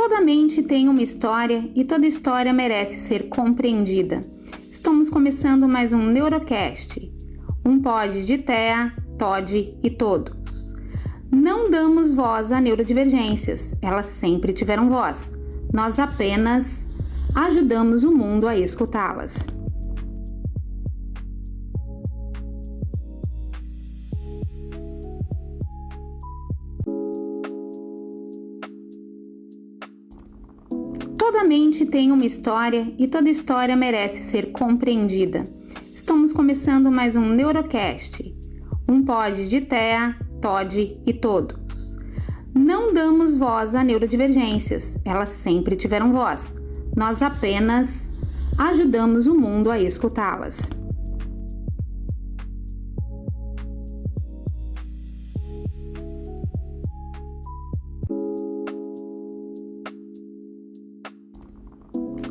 Toda mente tem uma história e toda história merece ser compreendida. Estamos começando mais um Neurocast, um pod de TEA, TOD e todos. Não damos voz a neurodivergências, elas sempre tiveram voz. Nós apenas ajudamos o mundo a escutá-las. Toda mente tem uma história e toda história merece ser compreendida. Estamos começando mais um Neurocast, um pod de TEA, TOD e todos. Não damos voz a neurodivergências, elas sempre tiveram voz. Nós apenas ajudamos o mundo a escutá-las.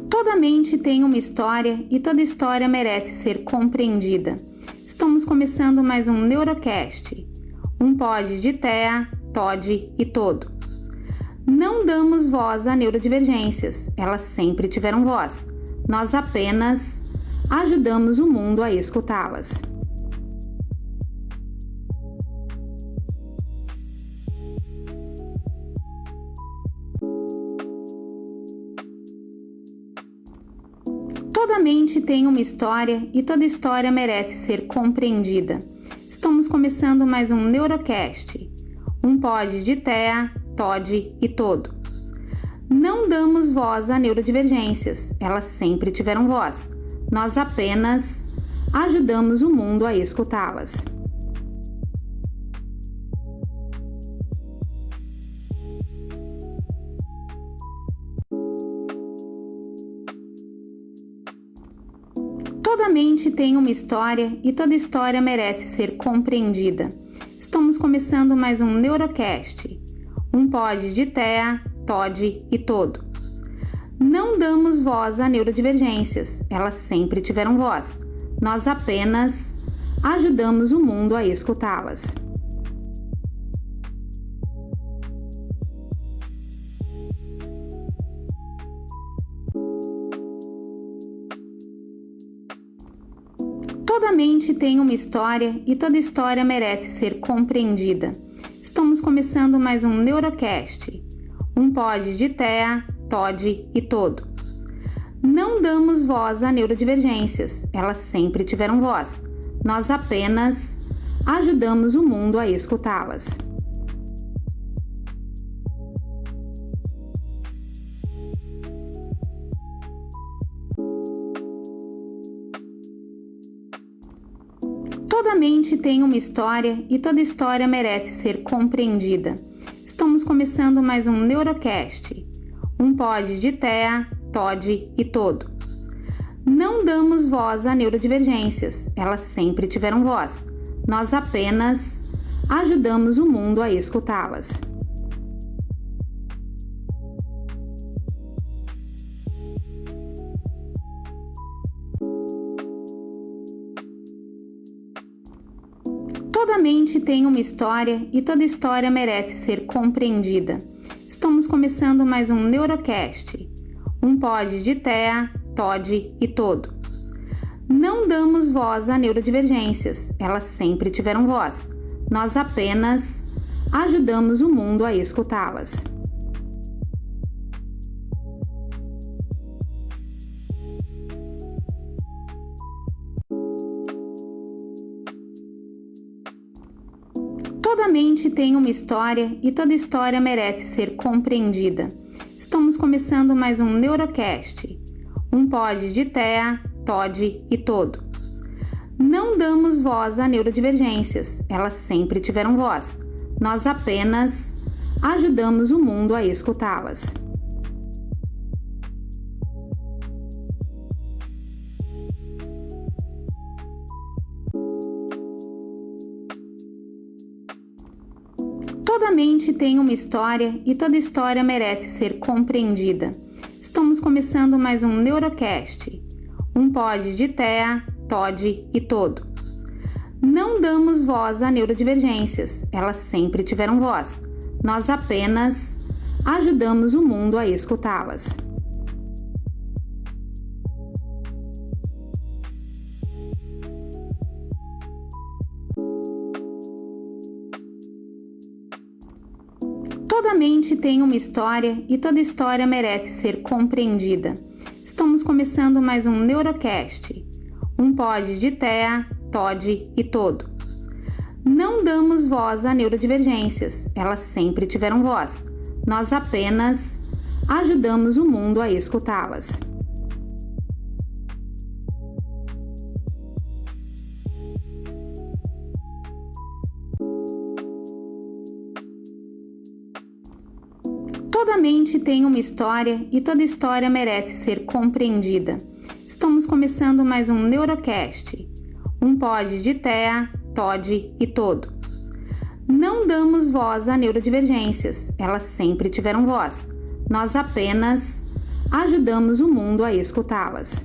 Toda mente tem uma história e toda história merece ser compreendida. Estamos começando mais um Neurocast, um pod de TEA, TOD e todos. Não damos voz a neurodivergências, elas sempre tiveram voz. Nós apenas ajudamos o mundo a escutá-las. Toda mente tem uma história e toda história merece ser compreendida. Estamos começando mais um Neurocast, um pod de TEA, TOD e todos. Não damos voz a neurodivergências, elas sempre tiveram voz. Nós apenas ajudamos o mundo a escutá-las. Toda mente tem uma história e toda história merece ser compreendida. Estamos começando mais um Neurocast, um pod de TEA, TOD e todos. Não damos voz a neurodivergências, elas sempre tiveram voz. Nós apenas ajudamos o mundo a escutá-las. Toda mente tem uma história e toda história merece ser compreendida. Estamos começando mais um Neurocast, um pod de TEA, TOD e todos. Não damos voz a neurodivergências, elas sempre tiveram voz. Nós apenas ajudamos o mundo a escutá-las. Toda mente tem uma história e toda história merece ser compreendida. Estamos começando mais um Neurocast, um pod de TEA, TOD e todos. Não damos voz a neurodivergências, elas sempre tiveram voz. Nós apenas ajudamos o mundo a escutá-las. Toda mente tem uma história e toda história merece ser compreendida. Estamos começando mais um Neurocast, um pod de TEA, TOD e todos. Não damos voz a neurodivergências, elas sempre tiveram voz. Nós apenas ajudamos o mundo a escutá-las. Toda mente tem uma história e toda história merece ser compreendida. Estamos começando mais um Neurocast, um pod de TEA, TOD e todos. Não damos voz a neurodivergências, elas sempre tiveram voz. Nós apenas ajudamos o mundo a escutá-las. Toda mente tem uma história e toda história merece ser compreendida. Estamos começando mais um Neurocast, um pod de TEA, TOD e todos. Não damos voz a neurodivergências, elas sempre tiveram voz. Nós apenas ajudamos o mundo a escutá-las. Toda mente tem uma história e toda história merece ser compreendida. Estamos começando mais um Neurocast, um pod de Thea, Todd e todos. Não damos voz a neurodivergências, elas sempre tiveram voz. Nós apenas ajudamos o mundo a escutá-las. Toda mente tem uma história e toda história merece ser compreendida. Estamos começando mais um Neurocast, um pod de Thea, Todd e todos. Não damos voz a neurodivergências, elas sempre tiveram voz. Nós apenas ajudamos o mundo a escutá-las.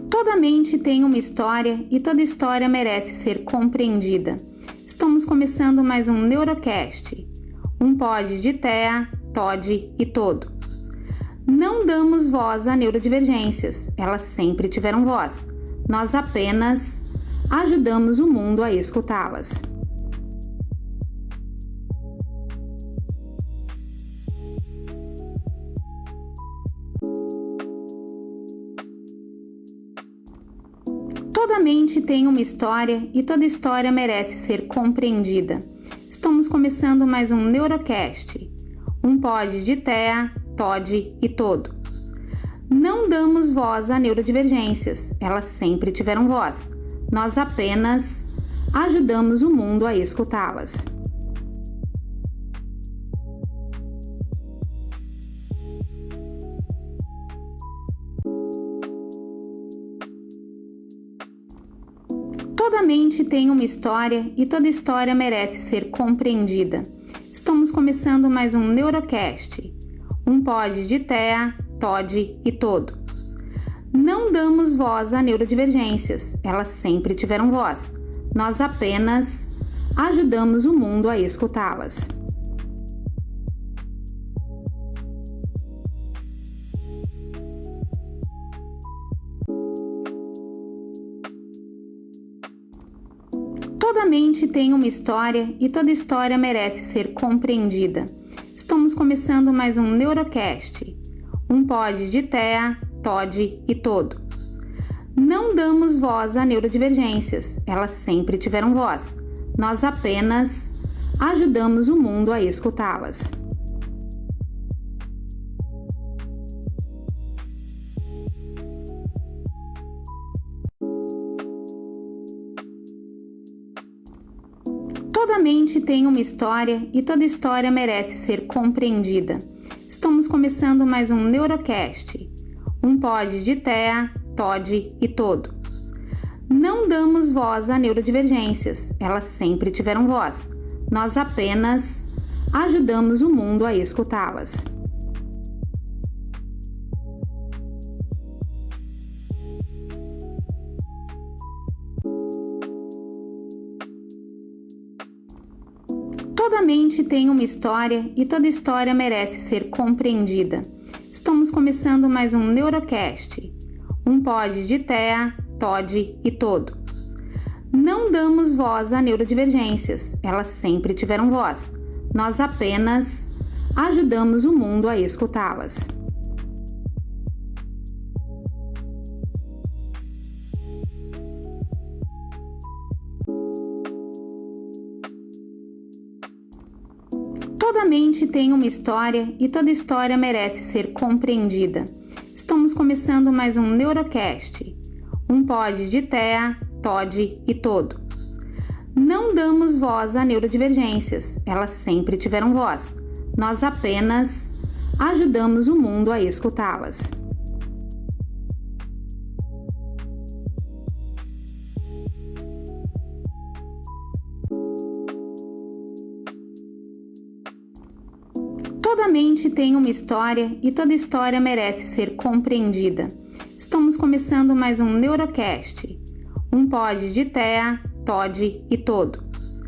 Toda mente tem uma história e toda história merece ser compreendida. Estamos começando mais um Neurocast, um pod de Thea, Todd e todos. Não damos voz a neurodivergências, elas sempre tiveram voz. Nós apenas ajudamos o mundo a escutá-las. Toda mente tem uma história e toda história merece ser compreendida. Estamos começando mais um Neurocast, um pod de Thea, Todd e todos. Não damos voz a neurodivergências, elas sempre tiveram voz. Nós apenas ajudamos o mundo a escutá-las. Toda mente tem uma história e toda história merece ser compreendida. Estamos começando mais um Neurocast, um pod de Thea, Todd e todos. Não damos voz a neurodivergências, elas sempre tiveram voz. Nós apenas ajudamos o mundo a escutá-las. Toda mente tem uma história e toda história merece ser compreendida. Estamos começando mais um Neurocast, um pod de Thea, Todd e todos. Não damos voz a neurodivergências, elas sempre tiveram voz. Nós apenas ajudamos o mundo a escutá-las. Toda mente tem uma história e toda história merece ser compreendida. Estamos começando mais um Neurocast, um pod de Thea, Todd e todos. Não damos voz a neurodivergências, elas sempre tiveram voz. Nós apenas ajudamos o mundo a escutá-las. Toda mente tem uma história e toda história merece ser compreendida. Estamos começando mais um Neurocast, um pod de Thea, Todd e todos. Não damos voz a neurodivergências, elas sempre tiveram voz. Nós apenas ajudamos o mundo a escutá-las. Toda mente tem uma história e toda história merece ser compreendida. Estamos começando mais um Neurocast, um pod de Thea, Todd e todos. Não damos voz a neurodivergências, elas sempre tiveram voz. Nós apenas ajudamos o mundo a escutá-las. Toda mente tem uma história e toda história merece ser compreendida. Estamos começando mais um Neurocast, um pod de TEA, TOD e todos.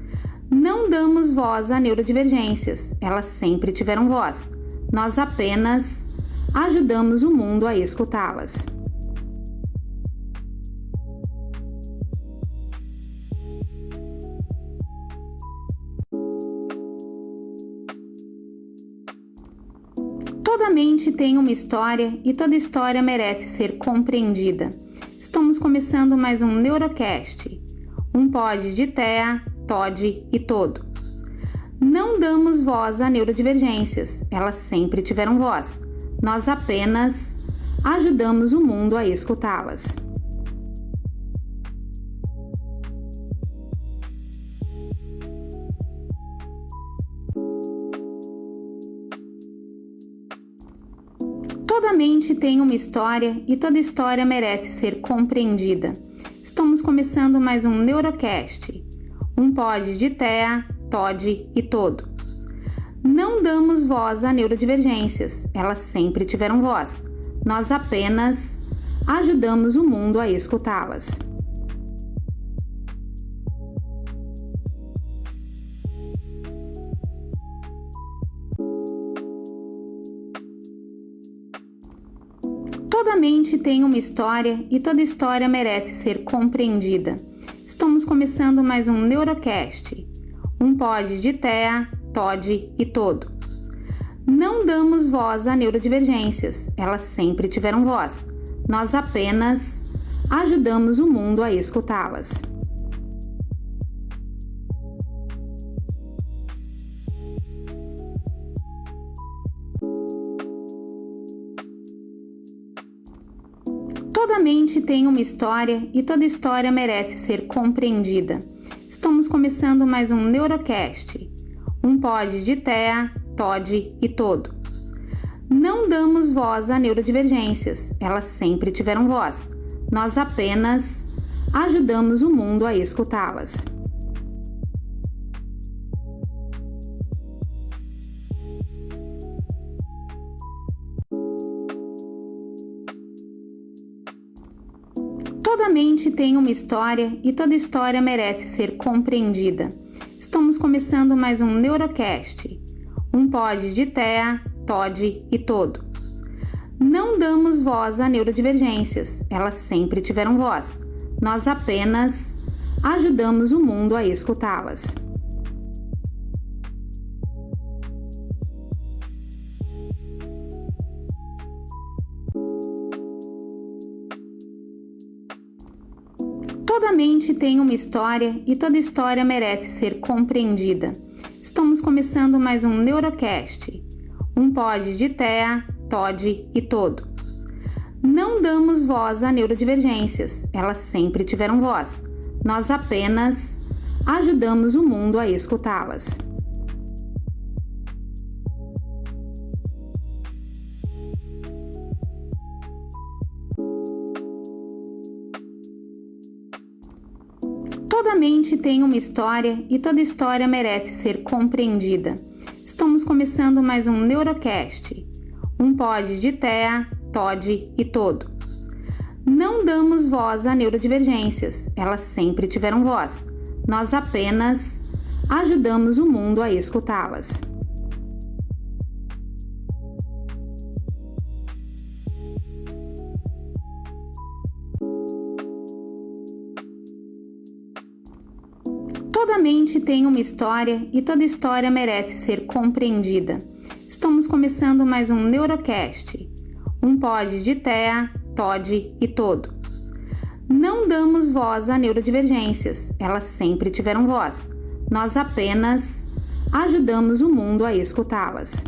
Não damos voz a neurodivergências, elas sempre tiveram voz. Nós apenas ajudamos o mundo a escutá-las. Toda mente tem uma história e toda história merece ser compreendida. Estamos começando mais um Neurocast, um pod de TEA, TOD e todos. Não damos voz a neurodivergências, elas sempre tiveram voz. Nós apenas ajudamos o mundo a escutá-las. Toda mente tem uma história e toda história merece ser compreendida. Estamos começando mais um Neurocast, um pod de TEA, TOD e todos. Não damos voz a neurodivergências, elas sempre tiveram voz. Nós apenas ajudamos o mundo a escutá-las. Toda mente tem uma história e toda história merece ser compreendida. Estamos começando mais um Neurocast, um pod de TEA, TOD e todos. Não damos voz a neurodivergências, elas sempre tiveram voz. Nós apenas ajudamos o mundo a escutá-las. Toda mente tem uma história e toda história merece ser compreendida. Estamos começando mais um Neurocast, um pod de TEA, TOD e todos. Não damos voz a neurodivergências, elas sempre tiveram voz. Nós apenas ajudamos o mundo a escutá-las. Toda mente tem uma história e toda história merece ser compreendida. Estamos começando mais um Neurocast, um pod de TEA, TOD e todos. Não damos voz a neurodivergências, elas sempre tiveram voz. Nós apenas ajudamos o mundo a escutá-las. Toda mente tem uma história e toda história merece ser compreendida. Estamos começando mais um Neurocast, um pod de TEA, TOD e todos. Não damos voz a neurodivergências, elas sempre tiveram voz. Nós apenas ajudamos o mundo a escutá-las. Toda mente tem uma história e toda história merece ser compreendida. Estamos começando mais um Neurocast, um pod de TEA, TOD e todos. Não damos voz a neurodivergências, elas sempre tiveram voz. Nós apenas ajudamos o mundo a escutá-las. Toda mente tem uma história e toda história merece ser compreendida. Estamos começando mais um Neurocast, um pod de TEA, TOD e todos. Não damos voz a neurodivergências, elas sempre tiveram voz. Nós apenas ajudamos o mundo a escutá-las.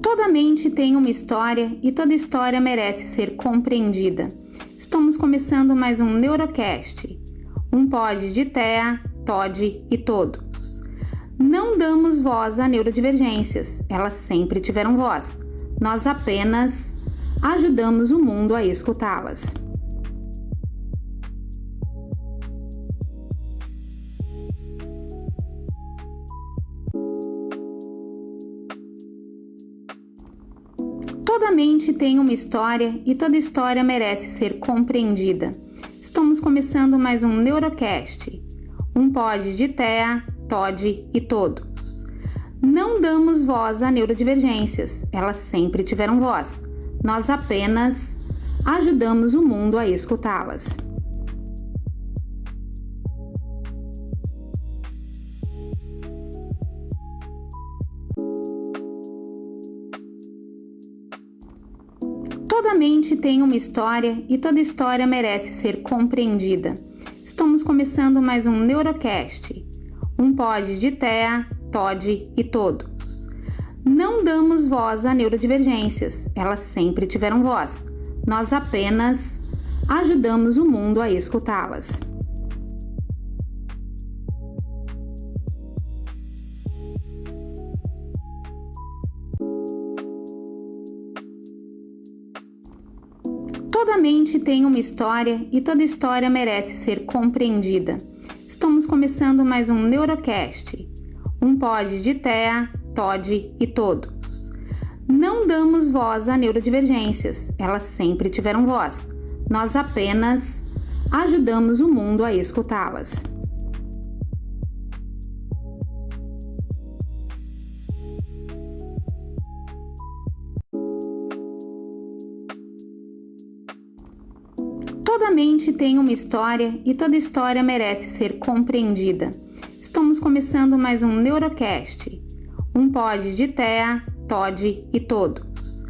Toda mente tem uma história e toda história merece ser compreendida. Estamos começando mais um Neurocast, um pod de TEA, TOD e todos. Não damos voz a neurodivergências, elas sempre tiveram voz. Nós apenas ajudamos o mundo a escutá-las. Toda mente tem uma história e toda história merece ser compreendida. Estamos começando mais um Neurocast, um pod de TEA, TOD e todos. Não damos voz a neurodivergências, elas sempre tiveram voz. Nós apenas ajudamos o mundo a escutá-las. Toda mente tem uma história e toda história merece ser compreendida. Estamos começando mais um Neurocast, um pod de TEA, TOD e todos. Não damos voz a neurodivergências, elas sempre tiveram voz. Nós apenas ajudamos o mundo a escutá-las. Toda mente tem uma história e toda história merece ser compreendida. Estamos começando mais um Neurocast, um pod de TEA, TOD e todos. Não damos voz a neurodivergências, elas sempre tiveram voz. Nós apenas ajudamos o mundo a escutá-las. Toda mente tem uma história e toda história merece ser compreendida. Estamos começando mais um Neurocast, um pod de TEA, TOD e todos.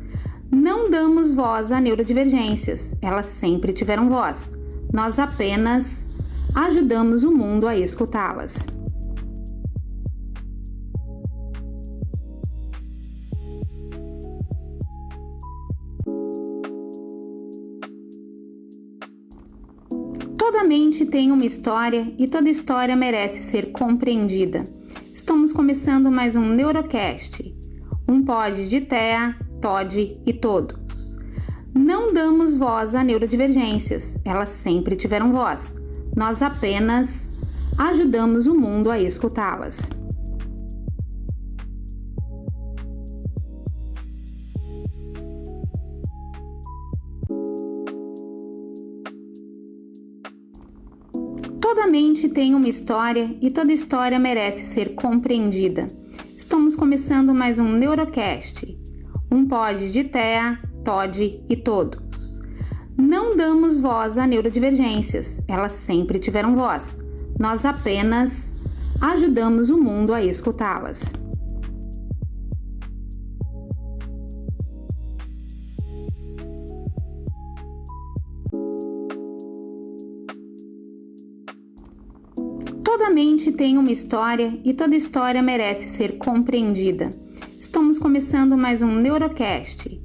Não damos voz a neurodivergências, elas sempre tiveram voz. Nós apenas ajudamos o mundo a escutá-las. Toda mente tem uma história e toda história merece ser compreendida. Estamos começando mais um Neurocast, um pod de TEA, TOD e todos. Não damos voz a neurodivergências, elas sempre tiveram voz. Nós apenas ajudamos o mundo a escutá-las. Toda mente tem uma história e toda história merece ser compreendida. Estamos começando mais um Neurocast, um pod de TEA, TOD e todos. Não damos voz a neurodivergências, elas sempre tiveram voz. Nós apenas ajudamos o mundo a escutá-las. Toda mente tem uma história e toda história merece ser compreendida. Estamos começando mais um Neurocast,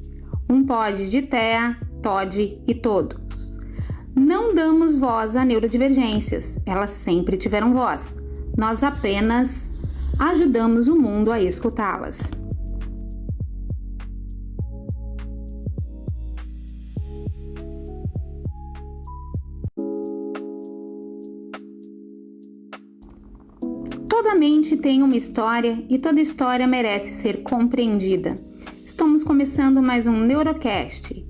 um pod de TEA, TOD e todos. Não damos voz a neurodivergências, elas sempre tiveram voz. Nós apenas ajudamos o mundo a escutá-las. Toda mente tem uma história e toda história merece ser compreendida. Estamos começando mais um Neurocast,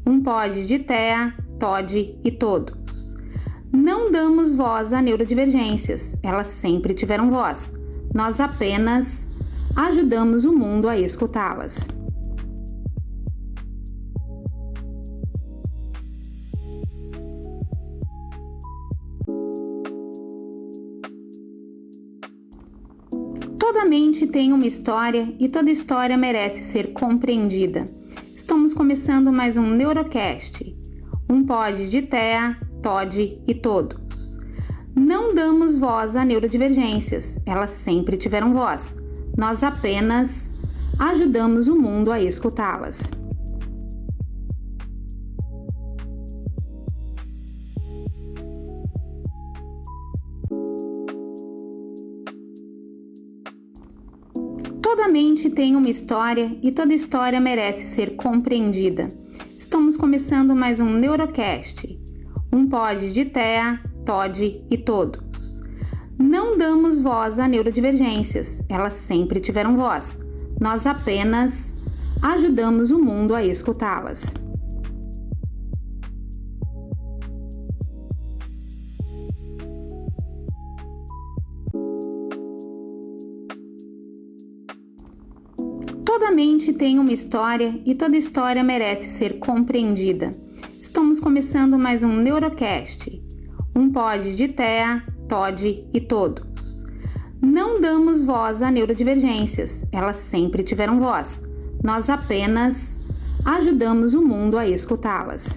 um pod de TEA, TOD e todos. Não damos voz a neurodivergências, elas sempre tiveram voz. Nós apenas ajudamos o mundo a escutá-las. Toda mente tem uma história e toda história merece ser compreendida. Estamos começando mais um Neurocast, um pod de TEA, TOD e todos. Não damos voz a neurodivergências, elas sempre tiveram voz. Nós apenas ajudamos o mundo a escutá-las. Toda mente tem uma história e toda história merece ser compreendida. Estamos começando mais um Neurocast, um pod de TEA, TOD e todos. Não damos voz a neurodivergências, elas sempre tiveram voz. Nós apenas ajudamos o mundo a escutá-las. Toda mente tem uma história e toda história merece ser compreendida. Estamos começando mais um Neurocast, um pod de TEA, TOD e todos. Não damos voz a neurodivergências, elas sempre tiveram voz. Nós apenas ajudamos o mundo a escutá-las.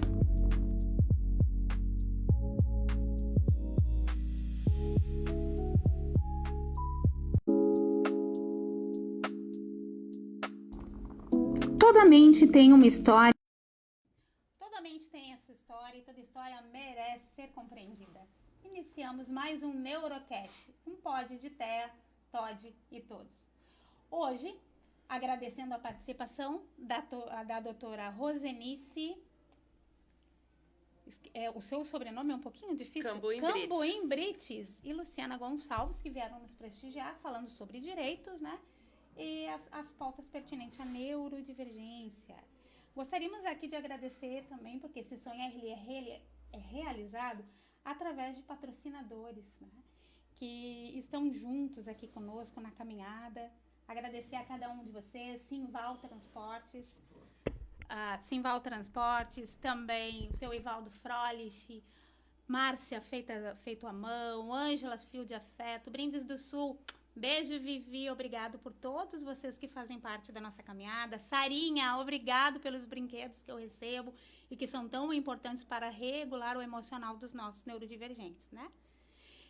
Toda mente tem uma história. Toda mente tem a sua história e toda história merece ser compreendida. Iniciamos mais um Neurocast, um pod de TEA, TOD e todos. Hoje, agradecendo a participação da doutora Rosenice, o seu sobrenome é um pouquinho difícil? Cambuim Brites e Luciana Gonçalves, que vieram nos prestigiar falando sobre direitos, né? E as pautas pertinentes à neurodivergência. Gostaríamos aqui de agradecer também, porque esse sonho é realizado através de patrocinadores, né, que estão juntos aqui conosco na caminhada. Agradecer a cada um de vocês, Simval Transportes, também o seu Ivaldo Frolich, Márcia Feito à Mão, Ângelas Fio de Afeto, Brindes do Sul. Beijo, Vivi, obrigado por todos vocês que fazem parte da nossa caminhada. Sarinha, obrigado pelos brinquedos que eu recebo e que são tão importantes para regular o emocional dos nossos neurodivergentes, né?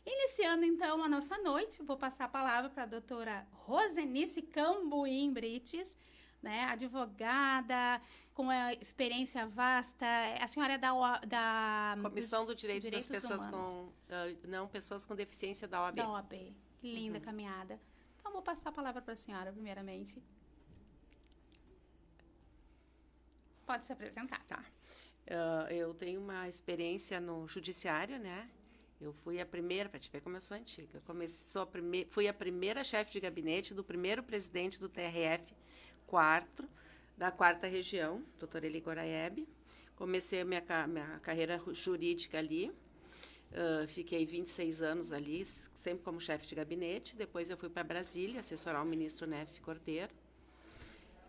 Iniciando, então, a nossa noite, vou passar a palavra para a doutora Rosenice Cambuim Brites, né? Advogada, com a experiência vasta. A senhora é da Comissão do Direito das Pessoas Humanos. Pessoas com deficiência da OAB. Da OAB. Que linda caminhada. Então, vou passar a palavra para a senhora, primeiramente. Pode se apresentar. Tá. Eu tenho uma experiência no judiciário, né? Eu fui a primeira, para te ver como eu sou antiga, fui a primeira chefe de gabinete do primeiro presidente do TRF 4, da 4ª Região, doutor Eli Goraeb. Comecei a minha carreira jurídica ali. Fiquei 26 anos ali, sempre como chefe de gabinete. Depois eu fui para Brasília, assessorar o ministro Nefe Cordeiro.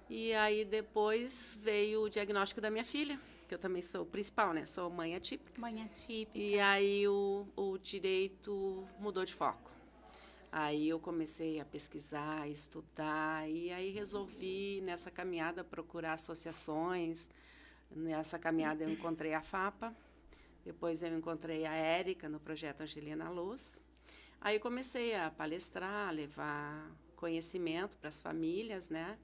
E aí depois veio o diagnóstico da minha filha, que eu também sou principal, né? Sou mãe atípica. Mãe atípica. E aí o direito mudou de foco. Aí eu comecei a pesquisar, estudar, e aí resolvi, nessa caminhada, procurar associações. Nessa caminhada eu encontrei a FAPA. Depois eu encontrei a Érica no projeto Angelina Luz. Aí comecei a palestrar, levar conhecimento para as famílias, né?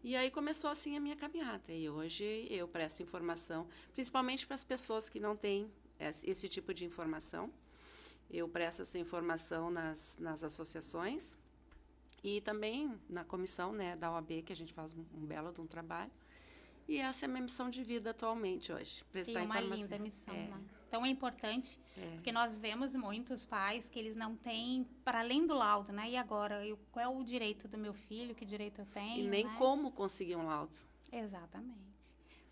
E aí começou assim a minha caminhada. E hoje eu presto informação, principalmente para as pessoas que não têm esse tipo de informação. Eu presto essa informação nas associações e também na comissão, né, da OAB, que a gente faz um belo de um trabalho. E essa é a minha missão de vida atualmente hoje, prestar informação. E uma linda missão, né? Então é importante, porque nós vemos muitos pais que eles não têm, para além do laudo, né? E agora, qual é o direito do meu filho, que direito eu tenho, e nem, né, como conseguir um laudo. Exatamente.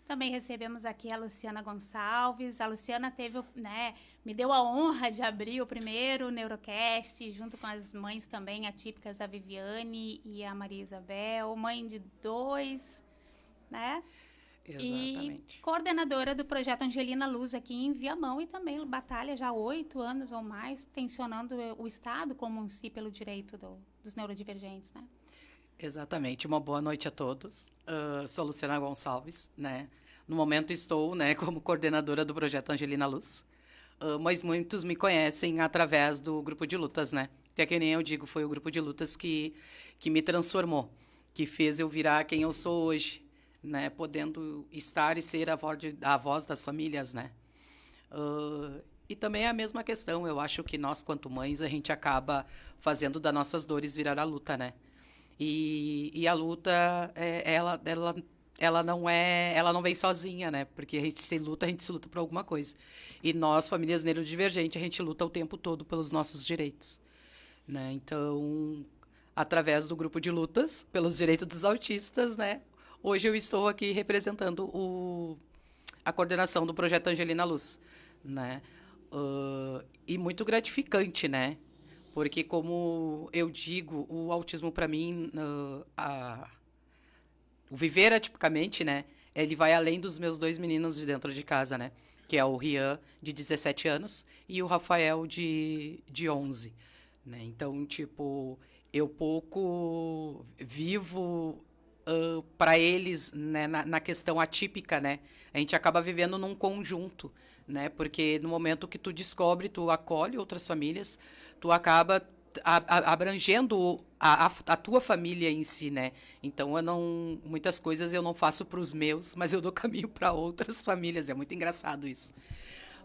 Também recebemos aqui a Luciana Gonçalves. A Luciana teve, né, me deu a honra de abrir o primeiro Neurocast, junto com as mães também atípicas, a Viviane e a Maria Isabel, mãe de 2, né? Exatamente. E coordenadora do projeto Angelina Luz aqui em Viamão, e também batalha já há 8 anos ou mais, tensionando o Estado como em si pelo direito dos neurodivergentes, né? Exatamente. Uma boa noite a todos. Sou Luciana Gonçalves, né? No momento estou, né, como coordenadora do projeto Angelina Luz, mas muitos me conhecem através do grupo de lutas, né? Que é que nem eu digo, foi o grupo de lutas que me transformou, que fez eu virar quem eu sou hoje, né, podendo estar e ser a voz das famílias, né? E também é a mesma questão, eu acho que nós, quanto mães, a gente acaba fazendo das nossas dores virar a luta, né? E a luta, ela não vem sozinha, né? Porque a gente se luta por alguma coisa. E nós, famílias neurodivergentes, a gente luta o tempo todo pelos nossos direitos, né? Então, através do grupo de lutas pelos direitos dos autistas, né? hoje eu estou aqui representando a coordenação do projeto Angelina Luz, né? E muito gratificante, né? Porque, como eu digo, o autismo, para mim, o viver atipicamente, né? Ele vai além dos meus 2 meninos de dentro de casa, né? Que é o Rian, de 17 anos, e o Rafael, de 11. Né? Então, tipo, eu pouco vivo para eles, né, na questão atípica, né? A gente acaba vivendo num conjunto, né? Porque no momento que tu descobre, tu acolhe outras famílias, tu acaba abrangendo a tua família em si, né? Então, muitas coisas eu não faço para os meus, mas eu dou caminho para outras famílias. É muito engraçado isso.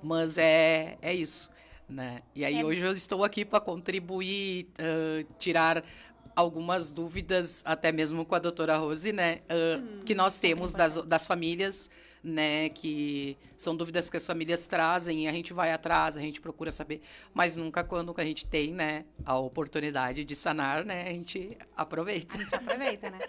Mas é isso, né? E aí hoje eu estou aqui para contribuir, tirar algumas dúvidas, até mesmo com a doutora Rose, né? Que nós temos das famílias, né? Que são dúvidas que as famílias trazem e a gente vai atrás, a gente procura saber, mas nunca quando a gente tem, né, a oportunidade de sanar, né? A gente aproveita. A gente aproveita, né?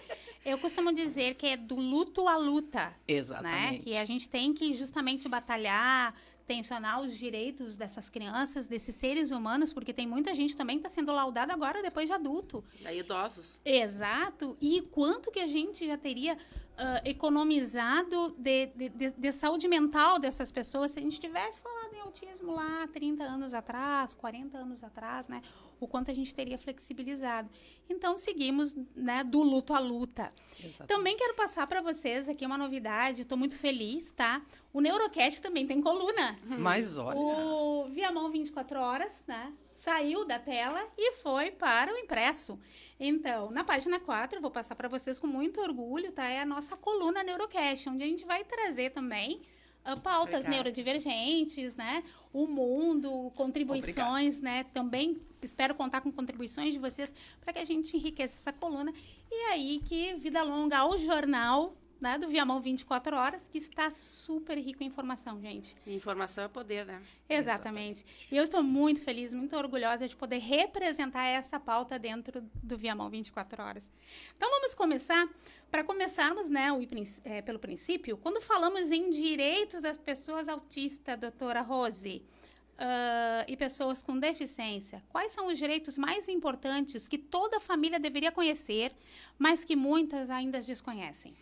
Eu costumo dizer que é do luto à luta. Exatamente. Né? Que a gente tem que justamente batalhar, tensionar os direitos dessas crianças, desses seres humanos, porque tem muita gente também que está sendo laudada agora depois de adulto. Daí idosos. Exato. E quanto que a gente já teria economizado de saúde mental dessas pessoas se a gente tivesse falado em autismo lá 30 anos atrás, 40 anos atrás, né? O quanto a gente teria flexibilizado. Então, seguimos, né, do luto à luta. Exatamente. Também quero passar para vocês aqui uma novidade, estou muito feliz, tá? O Neurocast também tem coluna. Mas olha... O Viamão 24 Horas, né? Saiu da tela e foi para o impresso. Então, na página 4, eu vou passar para vocês com muito orgulho, tá? É a nossa coluna Neurocast, onde a gente vai trazer também pautas neurodivergentes, né? O mundo, contribuições, né? Também espero contar com contribuições de vocês para que a gente enriqueça essa coluna. E aí que vida longa ao jornal, né, do Viamão 24 Horas, que está super rico em informação, gente. Informação é poder, né? Exatamente. E eu estou muito feliz, muito orgulhosa de poder representar essa pauta dentro do Viamão 24 Horas. Então, vamos começar. Para começarmos, né, pelo princípio, quando falamos em direitos das pessoas autistas, doutora Rose, e pessoas com deficiência, quais são os direitos mais importantes que toda família deveria conhecer, mas que muitas ainda desconhecem?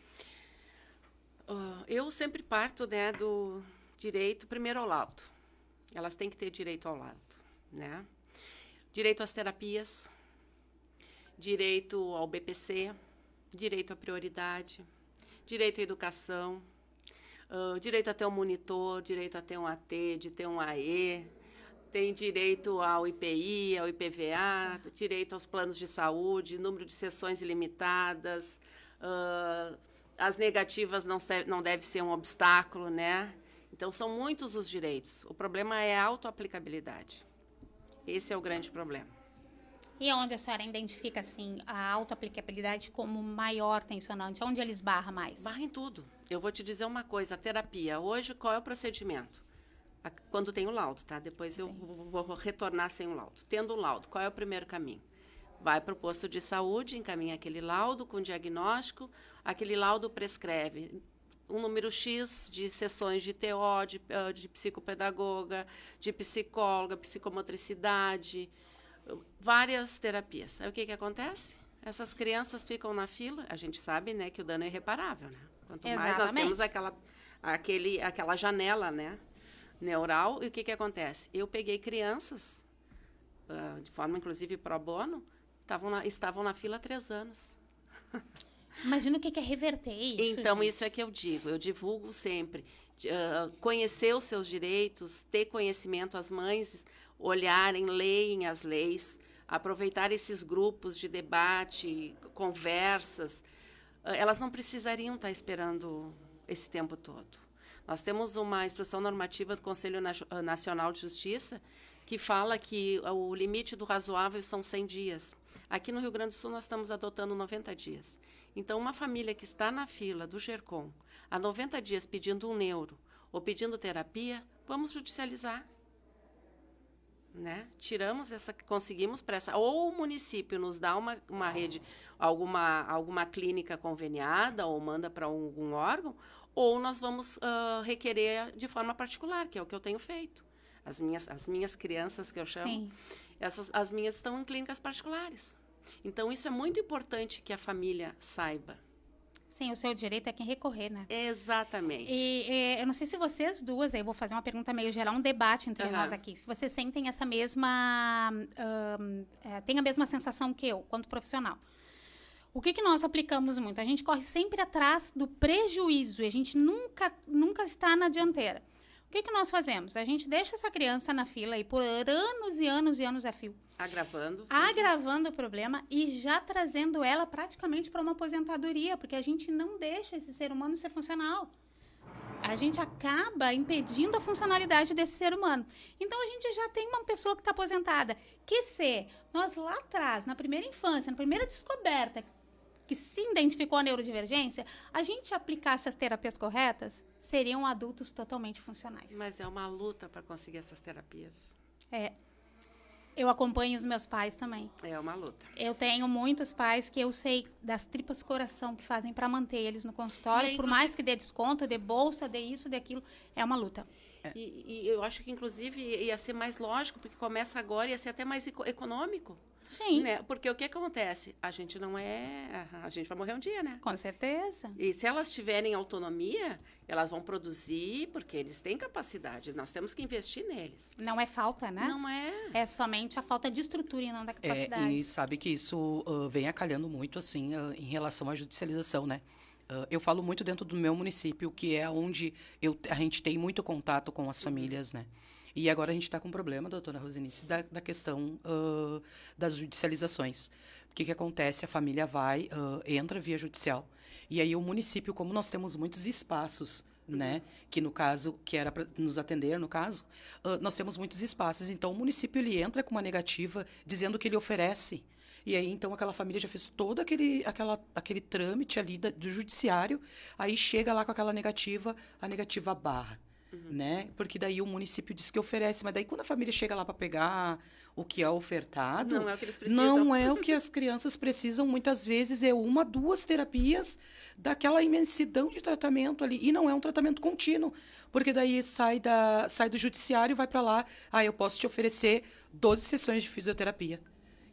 Eu sempre parto, né, do direito primeiro ao laudo. Elas têm que ter direito ao laudo, né? Direito às terapias, direito ao BPC, direito à prioridade, direito à educação, direito a ter um monitor, direito a ter um AT, de ter um AE, tem direito ao IPI, ao IPVA, direito aos planos de saúde, número de sessões ilimitadas, as negativas não deve ser um obstáculo, né? Então, são muitos os direitos. O problema é a autoaplicabilidade. Esse é o grande problema. E onde a senhora identifica, assim, a autoaplicabilidade como maior tensionante? Onde ele esbarra mais? Barra em tudo. Eu vou te dizer uma coisa, a terapia. Hoje, qual é o procedimento? Quando tem o laudo, tá? Depois eu vou retornar sem o laudo. Tendo o laudo, qual é o primeiro caminho? Vai para o posto de saúde, encaminha aquele laudo com diagnóstico, aquele laudo prescreve um número X de sessões de TO, de psicopedagoga, de psicóloga, psicomotricidade, várias terapias. Aí o que acontece? Essas crianças ficam na fila, a gente sabe, né, que o dano é irreparável, né? Quanto mais nós temos aquela janela, né, neural, e o que acontece? Eu peguei crianças, de forma inclusive pro bono, estavam na fila há 3 anos. Imagina o que é reverter isso. Então, gente. isso é que eu digo, eu divulgo sempre. Conhecer os seus direitos, ter conhecimento, as mães olharem, leem as leis, aproveitar esses grupos de debate, conversas. Elas não precisariam estar esperando esse tempo todo. Nós temos uma instrução normativa do Conselho Nacional de Justiça que fala que o limite do razoável são 100 dias. Aqui no Rio Grande do Sul, nós estamos adotando 90 dias. Então, uma família que está na fila do GERCOM há 90 dias pedindo um neuro ou pedindo terapia, vamos judicializar. né? Conseguimos para essa, ou o município nos dá uma rede, alguma clínica conveniada, ou manda para algum órgão, ou nós vamos requerer de forma particular, que é o que eu tenho feito. As minhas crianças, que eu chamo, as minhas estão em clínicas particulares. Então, isso é muito importante que a família saiba. Sim, o seu direito é quem recorrer, né? Exatamente. E eu não sei se vocês duas, aí eu vou fazer uma pergunta meio geral, um debate entre nós aqui. Se vocês sentem essa mesma... tem a mesma sensação que eu, quanto profissional. O que nós aplicamos muito? A gente corre sempre atrás do prejuízo e a gente nunca está na dianteira. O que nós fazemos? A gente deixa essa criança na fila aí por anos e anos e anos a fio. Agravando o problema e já trazendo ela praticamente para uma aposentadoria, porque a gente não deixa esse ser humano ser funcional. A gente acaba impedindo a funcionalidade desse ser humano. Então, a gente já tem uma pessoa que está aposentada. Que se nós lá atrás, na primeira infância, na primeira descoberta, que se identificou a neurodivergência, a gente aplicasse as terapias corretas, seriam adultos totalmente funcionais. Mas é uma luta para conseguir essas terapias. Eu acompanho os meus pais também. É uma luta. Eu tenho muitos pais que eu sei das tripas de coração que fazem para manter eles no consultório, aí, por mais que dê desconto, dê bolsa, dê isso, dê aquilo, é uma luta. E eu acho que, inclusive, ia ser mais lógico, porque começa agora, ia ser até mais econômico. Sim. Né? Porque o que acontece? A gente vai morrer um dia, né? Com certeza. E se elas tiverem autonomia, elas vão produzir, porque eles têm capacidade. Nós temos que investir neles. Não é falta, né? Não é. É somente a falta de estrutura e não da capacidade. E sabe que isso vem acalhando muito, assim, em relação à judicialização, né? Eu falo muito dentro do meu município, que é onde a gente tem muito contato com as famílias, né? E agora a gente está com um problema, doutora Rosinice, da questão das judicializações. O que acontece? A família entra via judicial. E aí o município, como nós temos muitos espaços, né, que no caso, que era para nos atender, no caso, nós temos muitos espaços. Então o município ele entra com uma negativa dizendo que ele oferece. E aí, então, aquela família já fez todo aquele trâmite ali do judiciário, aí chega lá com aquela negativa, a negativa barra. Né? Porque daí o município diz que oferece, mas daí quando a família chega lá para pegar o que é ofertado, não é o que eles precisam. Não é o que as crianças precisam, muitas vezes é 1, 2 terapias daquela imensidão de tratamento ali, e não é um tratamento contínuo, porque daí sai do judiciário e vai para lá, eu posso te oferecer 12 sessões de fisioterapia,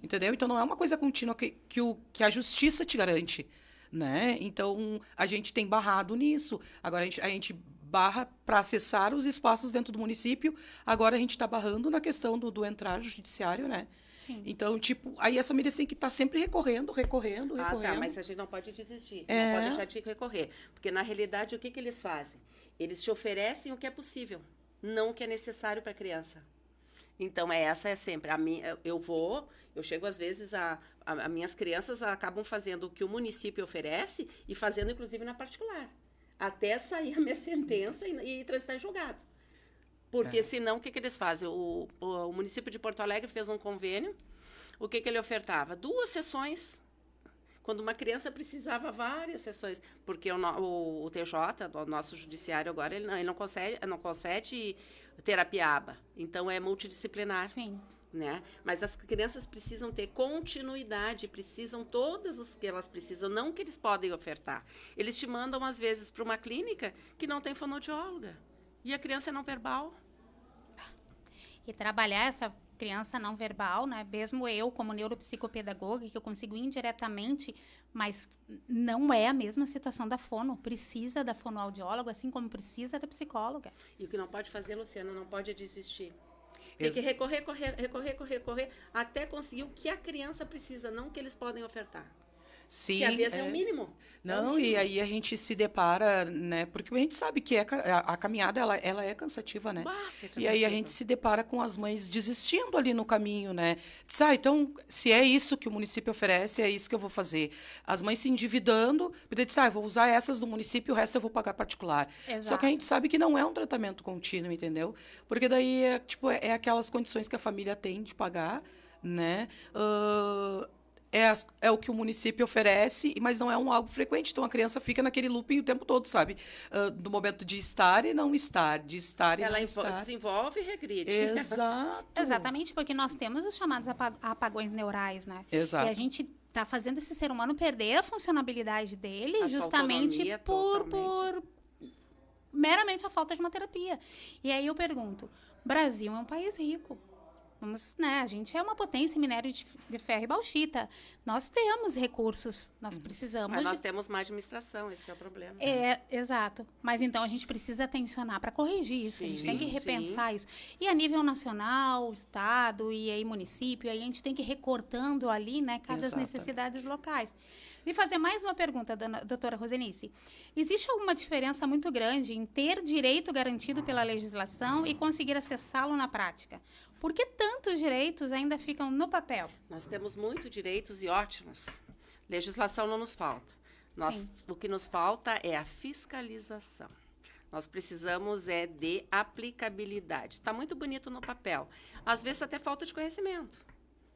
entendeu? Então não é uma coisa contínua que a justiça te garante, né? Então a gente tem barrado nisso, agora a gente barra para acessar os espaços dentro do município. Agora a gente está barrando na questão do entrar no judiciário, né? Sim. Então, aí as famílias têm que estar sempre recorrendo. Tá, mas a gente não pode desistir. Não pode deixar de recorrer. Porque, na realidade, o que eles fazem? Eles te oferecem o que é possível, não o que é necessário para a criança. Então, essa é sempre. Eu chego, às vezes, as minhas crianças acabam fazendo o que o município oferece e fazendo, inclusive, na particular. Até sair a minha sentença e transitar em julgado. Porque senão, o que eles fazem? O município de Porto Alegre fez um convênio. O que ele ofertava? 2 sessões, quando uma criança precisava várias sessões. Porque o TJ, o nosso judiciário agora, ele não concede terapia ABA. Então, é multidisciplinar. Sim. Né? Mas as crianças precisam ter continuidade, precisam todas as que elas precisam, não que eles podem ofertar. Eles te mandam, às vezes, para uma clínica que não tem fonoaudióloga. E a criança é não verbal. E trabalhar essa criança não verbal, né? Mesmo eu, como neuropsicopedagoga, que eu consigo indiretamente, mas não é a mesma situação da fono. Precisa da fonoaudióloga, assim como precisa da psicóloga. E o que não pode fazer, Luciana, não pode desistir. Tem que recorrer, até conseguir o que a criança precisa, não o que eles podem ofertar. Sim, que às vezes é o mínimo. Não, e aí a gente se depara, né? Porque a gente sabe que a caminhada, ela é cansativa, né? E aí a gente se depara com as mães desistindo ali no caminho, né? Diz, então, se é isso que o município oferece, é isso que eu vou fazer. As mães se endividando, porque diz, eu vou usar essas do município, o resto eu vou pagar particular. Exato. Só que a gente sabe que não é um tratamento contínuo, entendeu? Porque daí, é aquelas condições que a família tem de pagar, né? é o que o município oferece, mas não é algo frequente. Então, a criança fica naquele looping o tempo todo, sabe? Do momento de estar e não estar, de estar e não estar. Ela desenvolve e regride. Exato. Exatamente, porque nós temos os chamados apagões neurais, né? Exato. E a gente está fazendo esse ser humano perder a funcionalidade dele A justamente autonomia por totalmente. meramente a falta de uma terapia. E aí eu pergunto, Brasil é um país rico. Vamos, né? A gente é uma potência em minério de ferro e bauxita. Nós temos recursos, nós precisamos. Mas nós temos má administração, esse é o problema. Exato. Mas então a gente precisa atencionar para corrigir isso. A gente tem que Sim, repensar isso. E a nível nacional, estado e aí município, aí a gente tem que ir recortando ali, né, cada as Exatamente. necessidades locais. E fazer mais uma pergunta, doutora Rosenice. Existe alguma diferença muito grande em ter direito garantido pela legislação e conseguir acessá-lo na prática? Por que tantos direitos ainda ficam no papel? Nós temos muitos direitos e ótimos. Legislação não nos falta. O que nos falta é a fiscalização. Nós precisamos de aplicabilidade. Está muito bonito no papel. Às vezes até falta de conhecimento.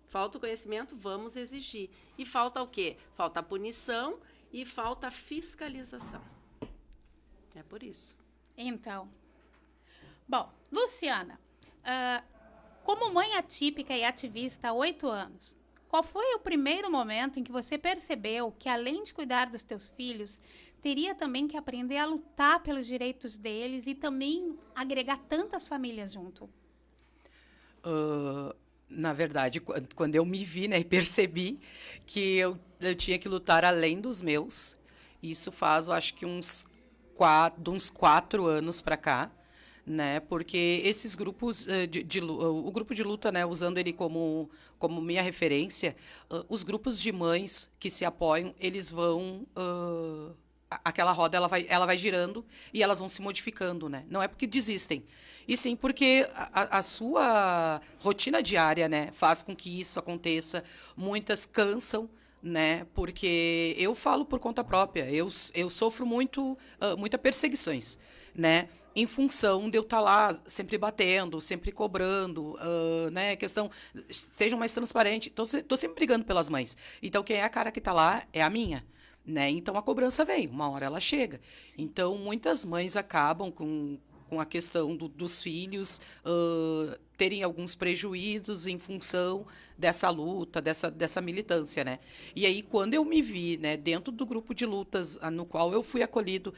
Falta o conhecimento, vamos exigir. E falta o quê? Falta a punição e falta a fiscalização. É por isso. Então, bom, Luciana, como mãe atípica e ativista há 8 anos, qual foi o primeiro momento em que você percebeu que, além de cuidar dos teus filhos, teria também que aprender a lutar pelos direitos deles e também agregar tantas famílias junto? Na verdade, quando eu me vi, né, e percebi que eu tinha que lutar além dos meus, isso faz, acho que uns 4 anos para cá, né, porque esses grupos, o grupo de luta, né, usando ele como minha referência, os grupos de mães que se apoiam, eles vão... aquela roda ela vai girando e elas vão se modificando, né? Não é porque desistem, e sim porque a sua rotina diária, né, faz com que isso aconteça. Muitas cansam, né? Porque eu falo por conta própria, eu sofro muitas perseguições, né? Em função de eu estar lá sempre batendo, sempre cobrando, né? Questão, sejam mais transparentes. Tô sempre brigando pelas mães. Então, quem é a cara que está lá é a minha. Né? Então, a cobrança vem, uma hora ela chega. Sim. Então, muitas mães acabam com a questão dos filhos terem alguns prejuízos em função dessa luta, dessa militância, né? E aí, quando eu me vi, né, dentro do grupo de lutas no qual eu fui acolhido,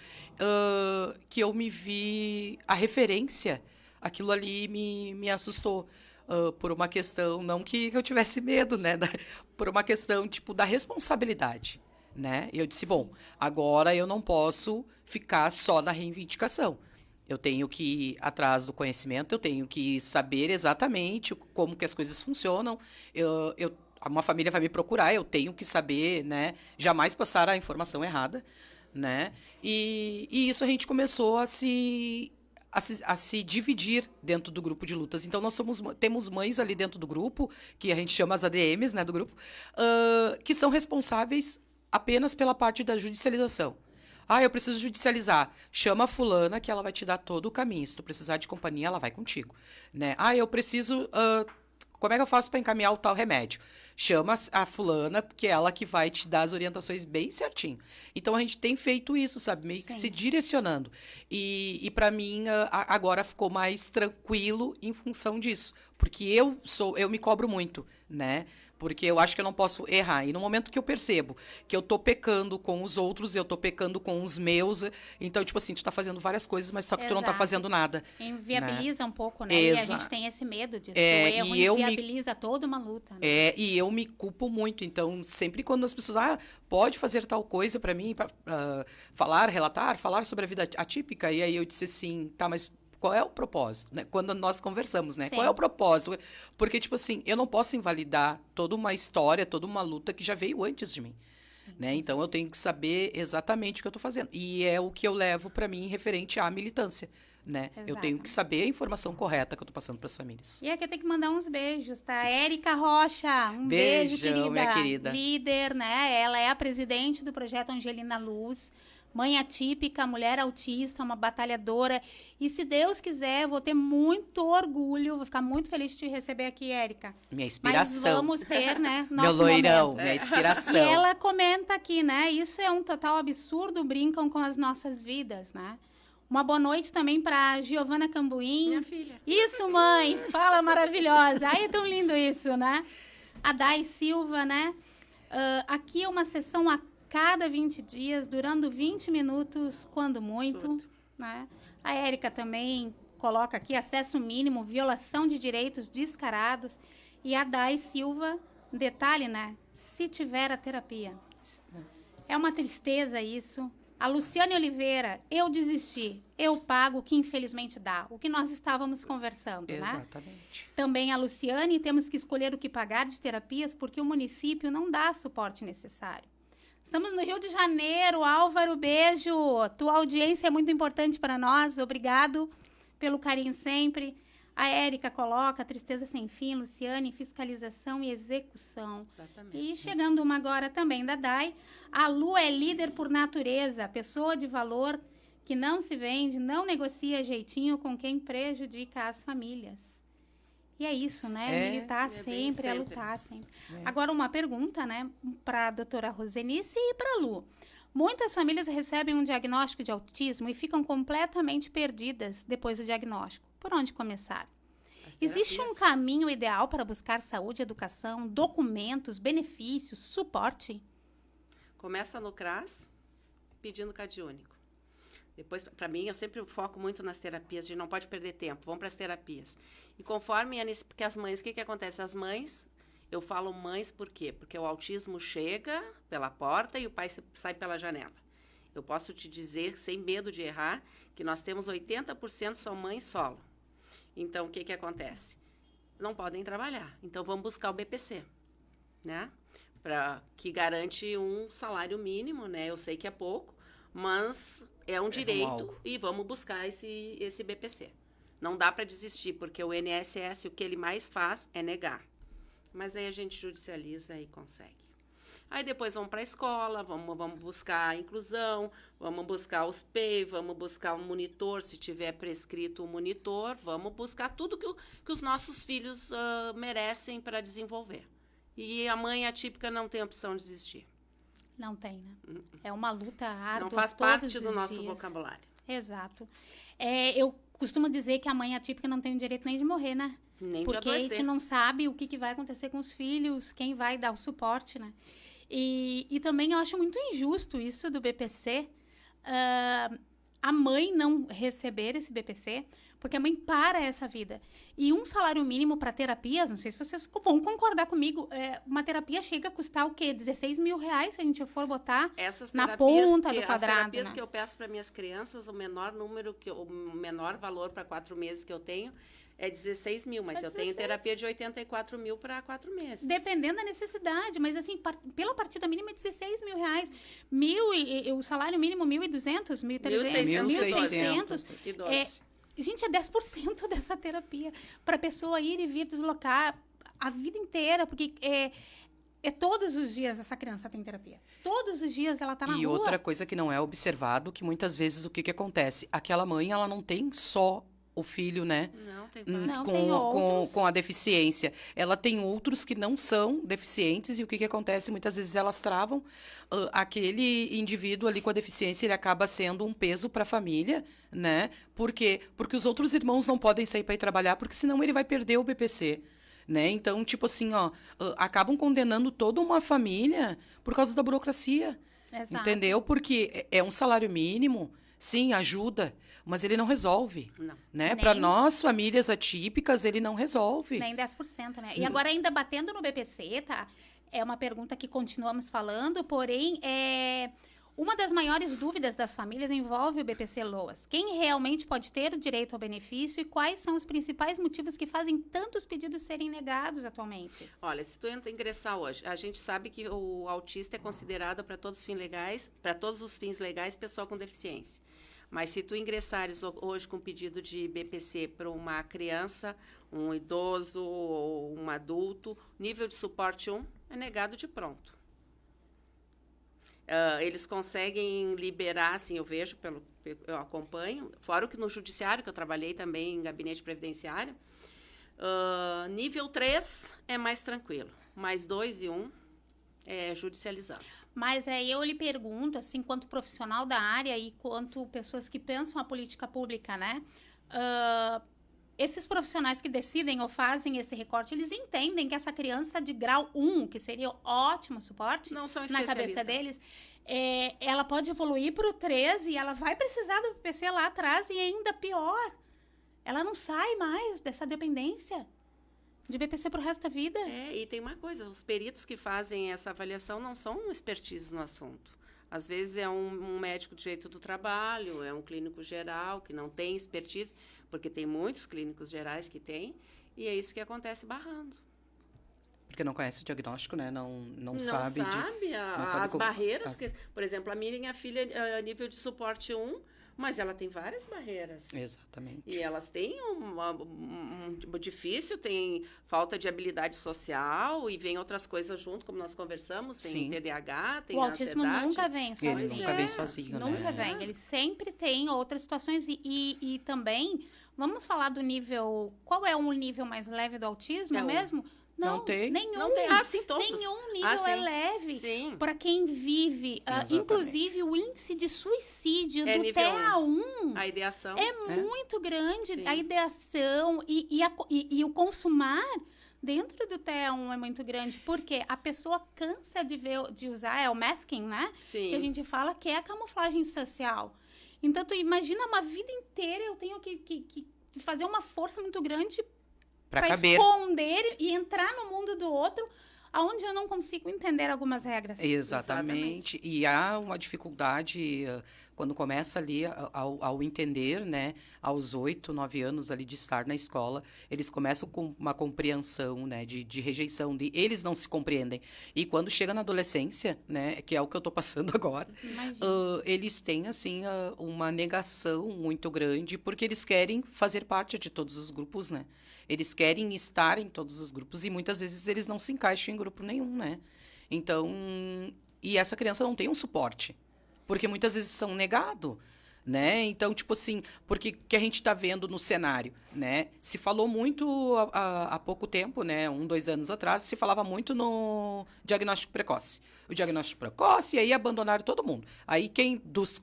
que eu me vi a referência, aquilo ali me assustou. Por uma questão, não que eu tivesse medo, né? Por uma questão, tipo, da responsabilidade. Né? Eu disse, bom, agora eu não posso ficar só na reivindicação. Eu tenho que ir atrás do conhecimento, eu tenho que saber exatamente como que as coisas funcionam. Uma família vai me procurar, eu tenho que saber, né? Jamais passar a informação errada, né? E isso a gente começou a se dividir dentro do grupo de lutas. Então, temos mães ali dentro do grupo, que a gente chama as ADMs, né, do grupo, que são responsáveis apenas pela parte da judicialização. Eu preciso judicializar. Chama a fulana que ela vai te dar todo o caminho. Se tu precisar de companhia, ela vai contigo. Né? Eu preciso... como é que eu faço para encaminhar o tal remédio? Chama a fulana, que é ela que vai te dar as orientações bem certinho. Então, a gente tem feito isso, sabe? Meio que se direcionando. E para mim, agora ficou mais tranquilo em função disso. Porque eu me cobro muito, né? Porque eu acho que eu não posso errar. E no momento que eu percebo que eu tô pecando com os outros, eu tô pecando com os meus, então, tipo assim, tu tá fazendo várias coisas, mas só que tu não tá fazendo nada. Inviabiliza, né? Um pouco, né? E a gente tem esse medo disso. O erro inviabiliza toda uma luta. Né? E eu me culpo muito. Então, sempre quando as pessoas, pode fazer tal coisa pra mim, falar sobre a vida atípica, e aí eu disse assim, tá, mas... qual é o propósito, né? Quando nós conversamos, né? Sim. Qual é o propósito? Porque, tipo assim, eu não posso invalidar toda uma história, toda uma luta que já veio antes de mim. Sim, né? Então, eu tenho que saber exatamente o que eu estou fazendo. E é o que eu levo para mim referente à militância, né? Eu tenho que saber a informação correta que eu estou passando para as famílias. E aqui eu tenho que mandar uns beijos, tá? Érica Rocha, beijo, querida. Minha querida. Líder, né? Ela é a presidente do projeto Angelina Luz. Mãe atípica, mulher autista, uma batalhadora. E se Deus quiser, eu vou ter muito orgulho, vou ficar muito feliz de te receber aqui, Érica. Minha inspiração. Mas vamos ter, né, Meu nosso loirão, momento. minha E inspiração. ela comenta aqui, né? Isso é um total absurdo, brincam com as nossas vidas, né? Uma boa noite também para Giovana Cambuim. Minha filha. Isso, mãe, fala maravilhosa. Ai, é tão lindo isso, né? A Dai Silva, né? Aqui é uma sessão a cada 20 dias, durando 20 minutos, quando muito. Surto. Né? A Érica também coloca aqui acesso mínimo, violação de direitos descarados. E a Dai Silva, detalhe, né? Se tiver a terapia. É uma tristeza isso. A Luciane Oliveira, eu desisti, eu pago o que infelizmente dá. O que nós estávamos conversando, né? Exatamente. Também a Luciane, temos que escolher o que pagar de terapias porque o município não dá suporte necessário. Estamos no Rio de Janeiro, Álvaro, beijo. Tua audiência é muito importante para nós, obrigado pelo carinho sempre. A Érica coloca tristeza sem fim, Luciane, fiscalização e execução. Exatamente. E chegando uma agora também da Dai, a Lu é líder por natureza, pessoa de valor que não se vende, não negocia jeitinho com quem prejudica as famílias. E é isso, né? Militar bem sempre, é sempre. lutar sempre. Agora, uma pergunta, né, para a doutora Rosenice e para a Lu. Muitas famílias recebem um diagnóstico de autismo e ficam completamente perdidas depois do diagnóstico. Por onde começar? As Existe um terapias. caminho ideal para buscar saúde, educação, documentos, benefícios, suporte? Começa no CRAS, pedindo CAD único. Depois, para mim, eu sempre foco muito nas terapias, a gente não pode perder tempo, vamos para as terapias. E conforme, porque as mães, o que acontece? As mães, eu falo mães por quê? Porque o autismo chega pela porta e o pai sai pela janela. Eu posso te dizer, sem medo de errar, que nós temos 80% são mães solo. Então, o que acontece? Não podem trabalhar. Então, vamos buscar o BPC, né? Que garante um salário mínimo, né? Eu sei que é pouco, mas é um direito algo. e vamos buscar esse BPC. Não dá para desistir, porque o INSS, o que ele mais faz é negar. Mas aí a gente judicializa e consegue. Aí depois vamos para a escola, vamos buscar a inclusão, vamos buscar os PEI, vamos buscar um monitor, se tiver prescrito um monitor, vamos buscar tudo que os nossos filhos merecem para desenvolver. E a mãe atípica não tem opção de desistir. Não tem, né? É uma luta árdua. Não faz todos parte do os nosso dias. vocabulário. Exato. Eu costumo dizer que a mãe atípica não tem o direito nem de morrer, né? Nem de Porque a adoecer. gente não sabe o que vai acontecer com os filhos, quem vai dar o suporte, né? E também eu acho muito injusto isso do BPC, a mãe não receber esse BPC, porque a mãe para essa vida. E um salário mínimo para terapias, não sei se vocês vão concordar comigo, uma terapia chega a custar o quê? 16 mil reais, se a gente for botar Essas na terapias ponta do as quadrado, terapias né? que eu peço para minhas crianças, o menor valor para 4 meses que eu tenho é 16 mil, mas É eu tenho 16. terapia de 84 mil para 4 meses. Dependendo da necessidade, mas assim, pela partida mínima é 16 mil reais. O salário mínimo 1.200, 1.300, 1.600. Idosos. Gente, é 10% dessa terapia para a pessoa ir e vir deslocar a vida inteira, porque todos os dias essa criança tem terapia. Todos os dias ela tá na E rua. outra coisa que não é observado, que muitas vezes o que acontece? Aquela mãe, ela não tem só o filho, né? Não, tem Não, com, tem com, outros. com a deficiência. Ela tem outros que não são deficientes e o que acontece? Muitas vezes elas travam aquele indivíduo ali com a deficiência, ele acaba sendo um peso para a família, né? Por quê? Porque os outros irmãos não podem sair para ir trabalhar, porque senão ele vai perder o BPC. Né? Então, tipo assim, acabam condenando toda uma família por causa da burocracia. Exato. Entendeu? Porque é um salário mínimo, sim, ajuda, mas ele não resolve. Não. Né? Nem- Para nós, famílias atípicas, ele não resolve. Nem 10%, né? E agora, ainda batendo no BPC, tá? É uma pergunta que continuamos falando, porém, uma das maiores dúvidas das famílias envolve o BPC LOAS. Quem realmente pode ter o direito ao benefício e quais são os principais motivos que fazem tantos pedidos serem negados atualmente? Olha, se tu ingressar hoje, a gente sabe que o autista é considerado para todos os fins legais, pessoa com deficiência. Mas se tu ingressares hoje com pedido de BPC para uma criança, um idoso ou um adulto, nível de suporte 1 é negado de pronto. Eles conseguem liberar, assim, eu vejo, eu acompanho, fora o que no judiciário, que eu trabalhei também em gabinete previdenciário, nível 3 é mais tranquilo, mais 2 e 1 é judicializado. Mas aí eu lhe pergunto, assim, quanto profissional da área e quanto pessoas que pensam a política pública, né? Esses profissionais que decidem ou fazem esse recorte, eles entendem que essa criança de grau 1, que seria ótimo suporte Não são na cabeça deles, ela pode evoluir para o 3 e ela vai precisar do PC lá atrás e ainda pior, ela não sai mais dessa dependência de BPC pro resto da vida. E tem uma coisa, os peritos que fazem essa avaliação não são expertises no assunto. Às vezes é um médico de direito do trabalho, é um clínico geral que não tem expertise, porque tem muitos clínicos gerais que têm, e é isso que acontece barrando. Porque não conhece o diagnóstico, né? Não sabe as como, barreiras. Por exemplo, a minha filha, nível de suporte 1, mas ela tem várias barreiras. Exatamente. E elas têm difícil, tem falta de habilidade social e vem outras coisas junto, como nós conversamos, tem Sim. TDAH, tem o autismo ansiedade. nunca vem sozinho. Ele nunca vem sozinho, Nunca né? vem. Ele sempre tem outras situações e também, vamos falar do nível... Qual é o nível mais leve do autismo mesmo? Não tem. Nenhum. Não tem. Sim, todos. Nenhum nível é leve. Sim. Para quem vive. Inclusive, o índice de suicídio do nível TA1 a ideação é muito grande. Sim. A ideação e o consumar dentro do TA1 é muito grande. Porque a pessoa cansa de usar, o masking, né? Sim. Que a gente fala que é a camuflagem social. Então, tu imagina uma vida inteira eu tenho que fazer uma força muito grande para esconder e entrar no mundo do outro, aonde eu não consigo entender algumas regras. Exatamente. E há uma dificuldade quando começa ali ao entender, né, aos 8, 9 anos ali de estar na escola, eles começam com uma compreensão, né, de rejeição, eles não se compreendem. E quando chega na adolescência, né, que é o que eu estou passando agora, eles têm, assim, uma negação muito grande, porque eles querem fazer parte de todos os grupos, né? Eles querem estar em todos os grupos e muitas vezes eles não se encaixam em grupo nenhum, né? Então, e essa criança não tem um suporte, porque muitas vezes são negados, né? Então, tipo assim, porque que a gente está vendo no cenário, né? Se falou muito há pouco tempo, né? 1, 2 anos atrás, se falava muito no diagnóstico precoce. O diagnóstico precoce, e aí abandonaram todo mundo. Aí quem dos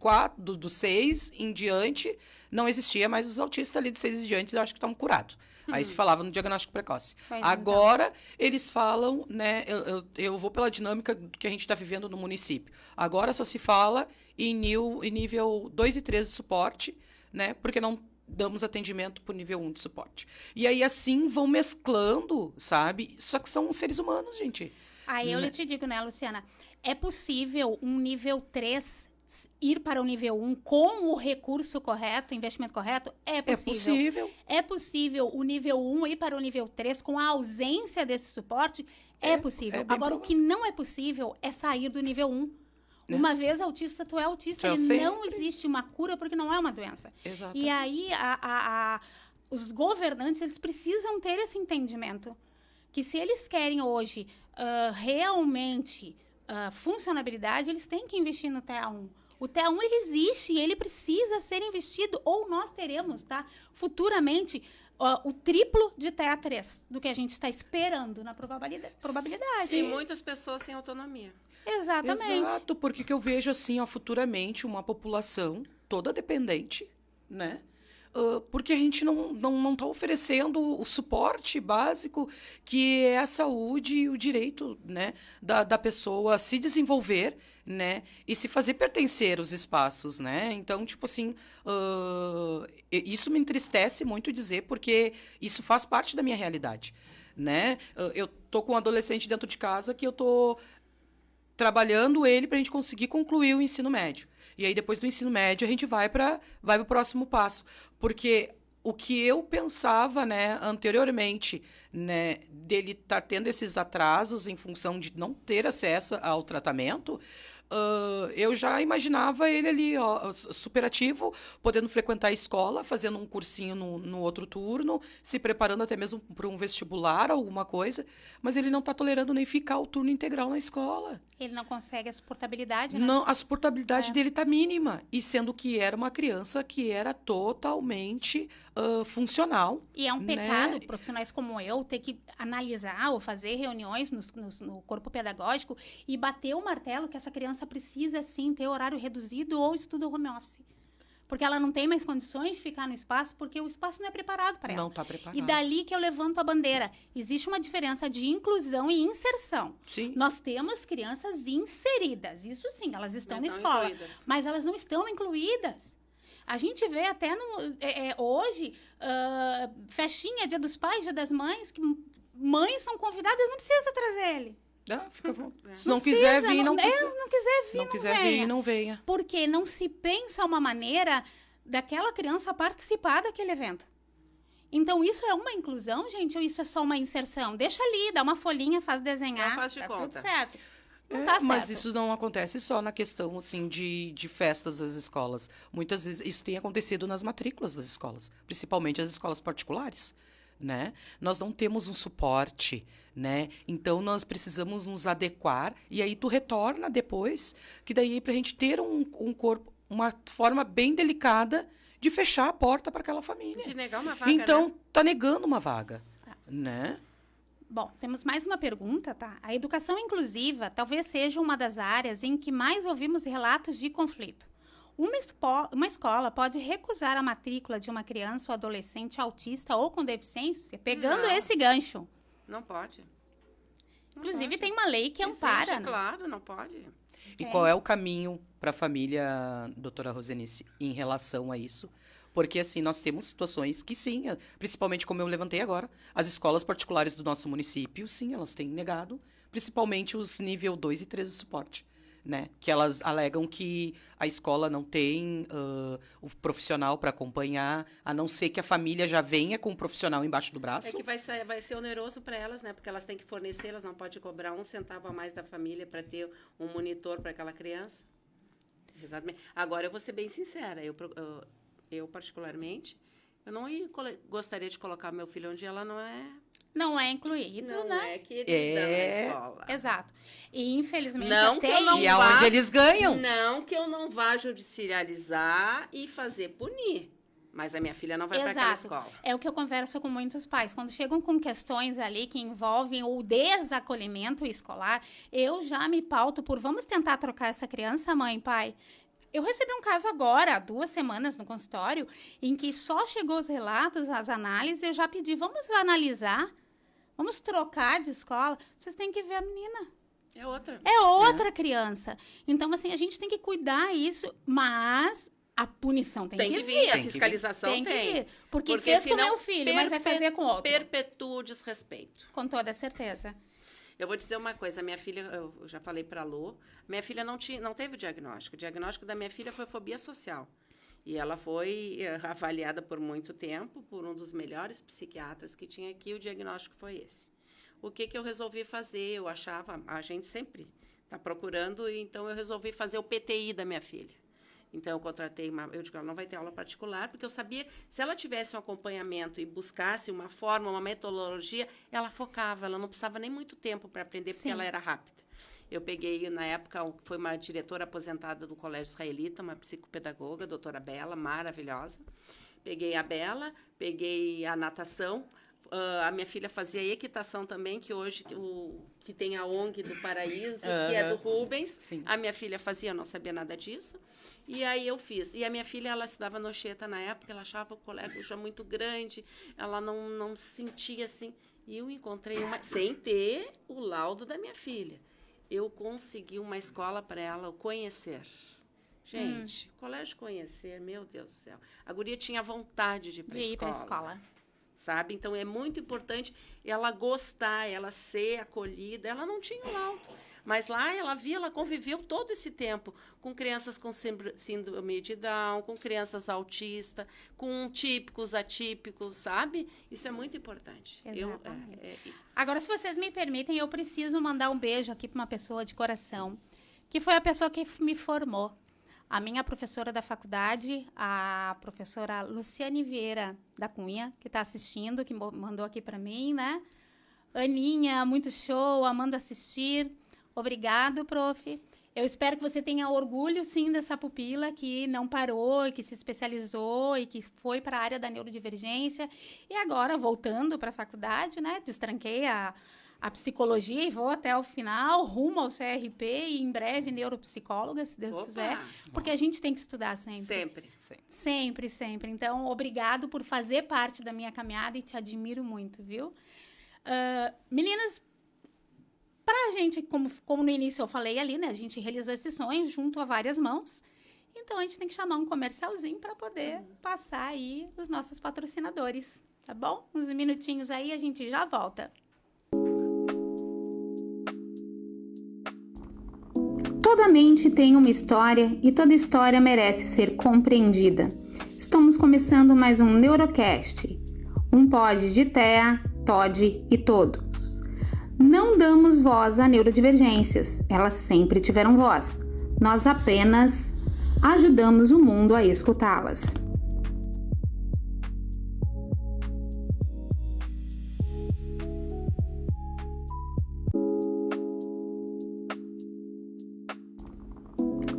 6 em diante, não existia mais os autistas ali de 6 em diante, eu acho que estavam curados. Aí se falava no diagnóstico precoce. Agora, eles falam, né? Eu vou pela dinâmica que a gente está vivendo no município. Agora só se fala em nível 2 e 3 de suporte, né? Porque não damos atendimento por nível 1 de suporte. E aí, assim, vão mesclando, sabe? Só que são seres humanos, gente. Aí eu te digo, né, Luciana? É possível um nível 3 ir para o nível 1 com o recurso correto, investimento correto? É possível. É possível o nível 1 ir para o nível 3 com a ausência desse suporte? É possível. Agora, o que não é possível é sair do nível 1. Uma vez autista, tu é autista. Não existe uma cura porque não é uma doença. Exato. E aí, os governantes, eles precisam ter esse entendimento. Que se eles querem hoje realmente funcionabilidade, eles têm que investir no TA1. O TA1, ele existe e ele precisa ser investido, ou nós teremos, tá? Futuramente, o triplo de TA3 do que a gente está esperando na probabilidade. Sim, muitas pessoas sem autonomia. Exatamente. Exato, porque que eu vejo, assim, futuramente, uma população toda dependente, né? Porque a gente não está oferecendo o suporte básico que é a saúde e o direito, né, da pessoa se desenvolver, né, e se fazer pertencer aos espaços, né? Então, tipo assim, isso me entristece muito dizer, porque isso faz parte da minha realidade, né? Eu tô com um adolescente dentro de casa que eu tô trabalhando ele para a gente conseguir concluir o ensino médio. E aí, depois do ensino médio, a gente vai para o próximo passo. Porque o que eu pensava, né, anteriormente, né, dele estar tendo esses atrasos em função de não ter acesso ao tratamento, eu já imaginava ele ali, ó, super ativo, podendo frequentar a escola, fazendo um cursinho no outro turno, se preparando até mesmo para um vestibular, alguma coisa, mas ele não está tolerando nem ficar o turno integral na escola. Ele não consegue a suportabilidade, né? Não, a suportabilidade dele está mínima, e sendo que era uma criança que era totalmente funcional. E é um né? pecado, profissionais como eu, ter que analisar ou fazer reuniões no corpo pedagógico e bater o martelo que essa criança precisa, sim, ter horário reduzido ou estudo home office. Porque ela não tem mais condições de ficar no espaço, porque o espaço não é preparado para ela. Não está preparado. E dali que eu levanto a bandeira. Existe uma diferença de inclusão e inserção. Sim. Nós temos crianças inseridas, isso sim, elas estão na Não escola, incluídas. mas elas não estão incluídas. A gente vê até hoje, festinha, Dia dos Pais, Dia das Mães, que mães são convidadas, não precisa trazer ele. Fica à vontade. Se Não não quiser precisa, vir, não precisa. não quiser vir, Não quiser venha. vir, não venha. Porque não se pensa uma maneira daquela criança participar daquele evento. Então, isso é uma inclusão, gente, ou isso é só uma inserção? Deixa ali, dá uma folhinha, faz desenhar, Não faz de tá conta. tudo certo. Não tá certo. Mas isso não acontece só na questão assim de festas das escolas. Muitas vezes isso tem acontecido nas matrículas das escolas, principalmente as escolas particulares. Né? Nós não temos um suporte, né? Então nós precisamos nos adequar e aí tu retorna depois, que daí pra gente ter um corpo, uma forma bem delicada de fechar a porta para aquela família. De negar uma vaga, Então né? tá negando uma vaga, né? Bom, temos mais uma pergunta, tá? A educação inclusiva talvez seja uma das áreas em que mais ouvimos relatos de conflito. Uma escola pode recusar a matrícula de uma criança ou adolescente autista ou com deficiência, pegando Não. esse gancho. Não pode. Não Inclusive, pode. tem uma lei que Existe, ampara, né? Claro, não pode. E É. qual é o caminho para a família, doutora Rosenice, em relação a isso? Porque, assim, nós temos situações que, sim, principalmente como eu levantei agora, as escolas particulares do nosso município, sim, elas têm negado, principalmente os nível 2 e 3 de suporte, né? Que elas alegam que a escola não tem o profissional para acompanhar, a não ser que a família já venha com o profissional embaixo do braço. É que vai ser oneroso para elas, né? Porque elas têm que fornecer, elas não podem cobrar um centavo a mais da família para ter um monitor para aquela criança. Exatamente. Agora, eu vou ser bem sincera. Eu particularmente, eu não gostaria de colocar meu filho onde ela não é... Não é incluído, não né? é querida na escola. Exato. E, infelizmente, Não até que eu não E aonde eles ganham. Não que eu não vá judicializar e fazer punir. Mas a minha filha não vai para aquela Exato. escola. É o que eu converso com muitos pais. Quando chegam com questões ali que envolvem o desacolhimento escolar, eu já me pauto por vamos tentar trocar essa criança, mãe, pai. Eu recebi um caso agora, há 2 semanas no consultório, em que só chegou os relatos, as análises, eu já pedi, vamos analisar, vamos trocar de escola. Vocês têm que ver a menina. É outra. É outra criança. Então, assim, a gente tem que cuidar isso, mas a punição tem que vir. A Tem que vir. fiscalização Tem que tem. vir. Porque fez com senão meu filho, mas vai fazer com outro. Perpetua o desrespeito. Com toda certeza. Eu vou dizer uma coisa, minha filha, eu já falei para a Lô, minha filha não teve o diagnóstico. O diagnóstico da minha filha foi fobia social. E ela foi avaliada por muito tempo por um dos melhores psiquiatras que tinha aqui, o diagnóstico foi esse. O que eu resolvi fazer? Eu achava, a gente sempre está procurando, então eu resolvi fazer o PTI da minha filha. Então, eu contratei eu digo, ela não vai ter aula particular, porque eu sabia, se ela tivesse um acompanhamento e buscasse uma forma, uma metodologia, ela focava, ela não precisava nem muito tempo para aprender, porque Sim. ela era rápida. Eu peguei, na época, foi uma diretora aposentada do Colégio Israelita, uma psicopedagoga, a doutora Bela, maravilhosa. Peguei a Bela, peguei a natação, a minha filha fazia equitação também, que hoje que tem a ONG do Paraíso, que é do Rubens. Sim. A minha filha fazia, eu não sabia nada disso. E aí eu fiz. E a minha filha, ela estudava no Anchieta na época, ela achava o colégio já muito grande, ela não se sentia assim. E eu encontrei sem ter o laudo da minha filha. Eu consegui uma escola para ela conhecer. Gente, colégio conhecer, meu Deus do céu. A guria tinha vontade de ir para a escola. Sabe? Então, é muito importante ela gostar, ela ser acolhida. Ela não tinha o laudo, mas lá ela conviveu todo esse tempo com crianças com síndrome de Down, com crianças autistas, com típicos, atípicos, sabe? Isso é muito importante. Exatamente. Agora, se vocês me permitem, eu preciso mandar um beijo aqui para uma pessoa de coração que foi a pessoa que me formou. A minha professora da faculdade, a professora Luciane Vieira da Cunha, que está assistindo, que mandou aqui para mim, né? Aninha, muito show, amando assistir. Obrigado, prof. Eu espero que você tenha orgulho, sim, dessa pupila que não parou, que se especializou e que foi para a área da neurodivergência. E agora, voltando para a faculdade, né? Destranquei a psicologia e vou até o final, rumo ao CRP e em breve neuropsicóloga, se Deus quiser. Porque a gente tem que estudar sempre. Sempre. Então, obrigado por fazer parte da minha caminhada e te admiro muito, viu? Meninas, pra gente, como no início eu falei ali, né? A gente realizou esse sonho junto a várias mãos. Então, a gente tem que chamar um comercialzinho para poder passar aí os nossos patrocinadores, tá bom? Uns minutinhos aí, a gente já volta. Toda mente tem uma história e toda história merece ser compreendida. Estamos começando mais um Neurocast, um pod de TEA, TOD e todos. Não damos voz a neurodivergências, elas sempre tiveram voz. Nós apenas ajudamos o mundo a escutá-las.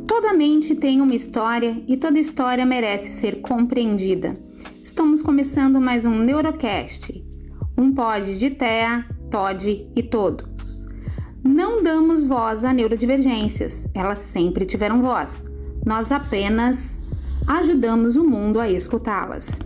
Toda mente tem uma história e toda história merece ser compreendida. Estamos começando mais um Neurocast, um pod de TEA, TOD e todos. Não damos voz a neurodivergências, elas sempre tiveram voz. Nós apenas ajudamos o mundo a escutá-las.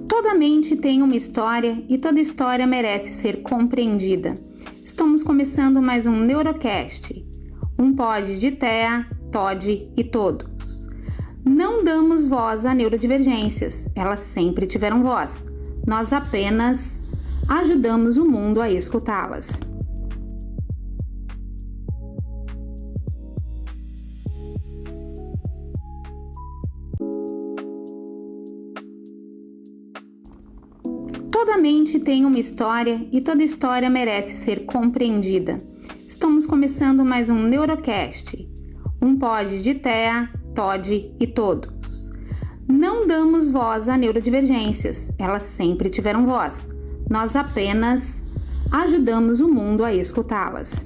Toda mente tem uma história e toda história merece ser compreendida. Estamos começando mais um Neurocast, um pod de TEA, TOD e todos. Não damos voz a neurodivergências, elas sempre tiveram voz. Nós apenas ajudamos o mundo a escutá-las. Toda mente tem uma história e toda história merece ser compreendida. Estamos começando mais um Neurocast, um pod de TEA, TOD e todos. Não damos voz a neurodivergências, elas sempre tiveram voz. Nós apenas ajudamos o mundo a escutá-las.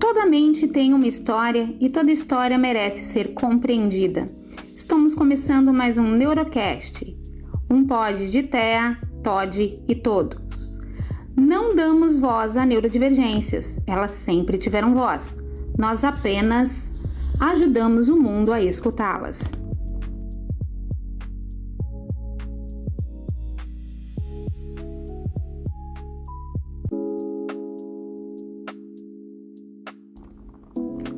Toda mente tem uma história e toda história merece ser compreendida. Estamos começando mais um Neurocast, um pod de TEA, TOD e todos. Não damos voz a neurodivergências, elas sempre tiveram voz. Nós apenas ajudamos o mundo a escutá-las.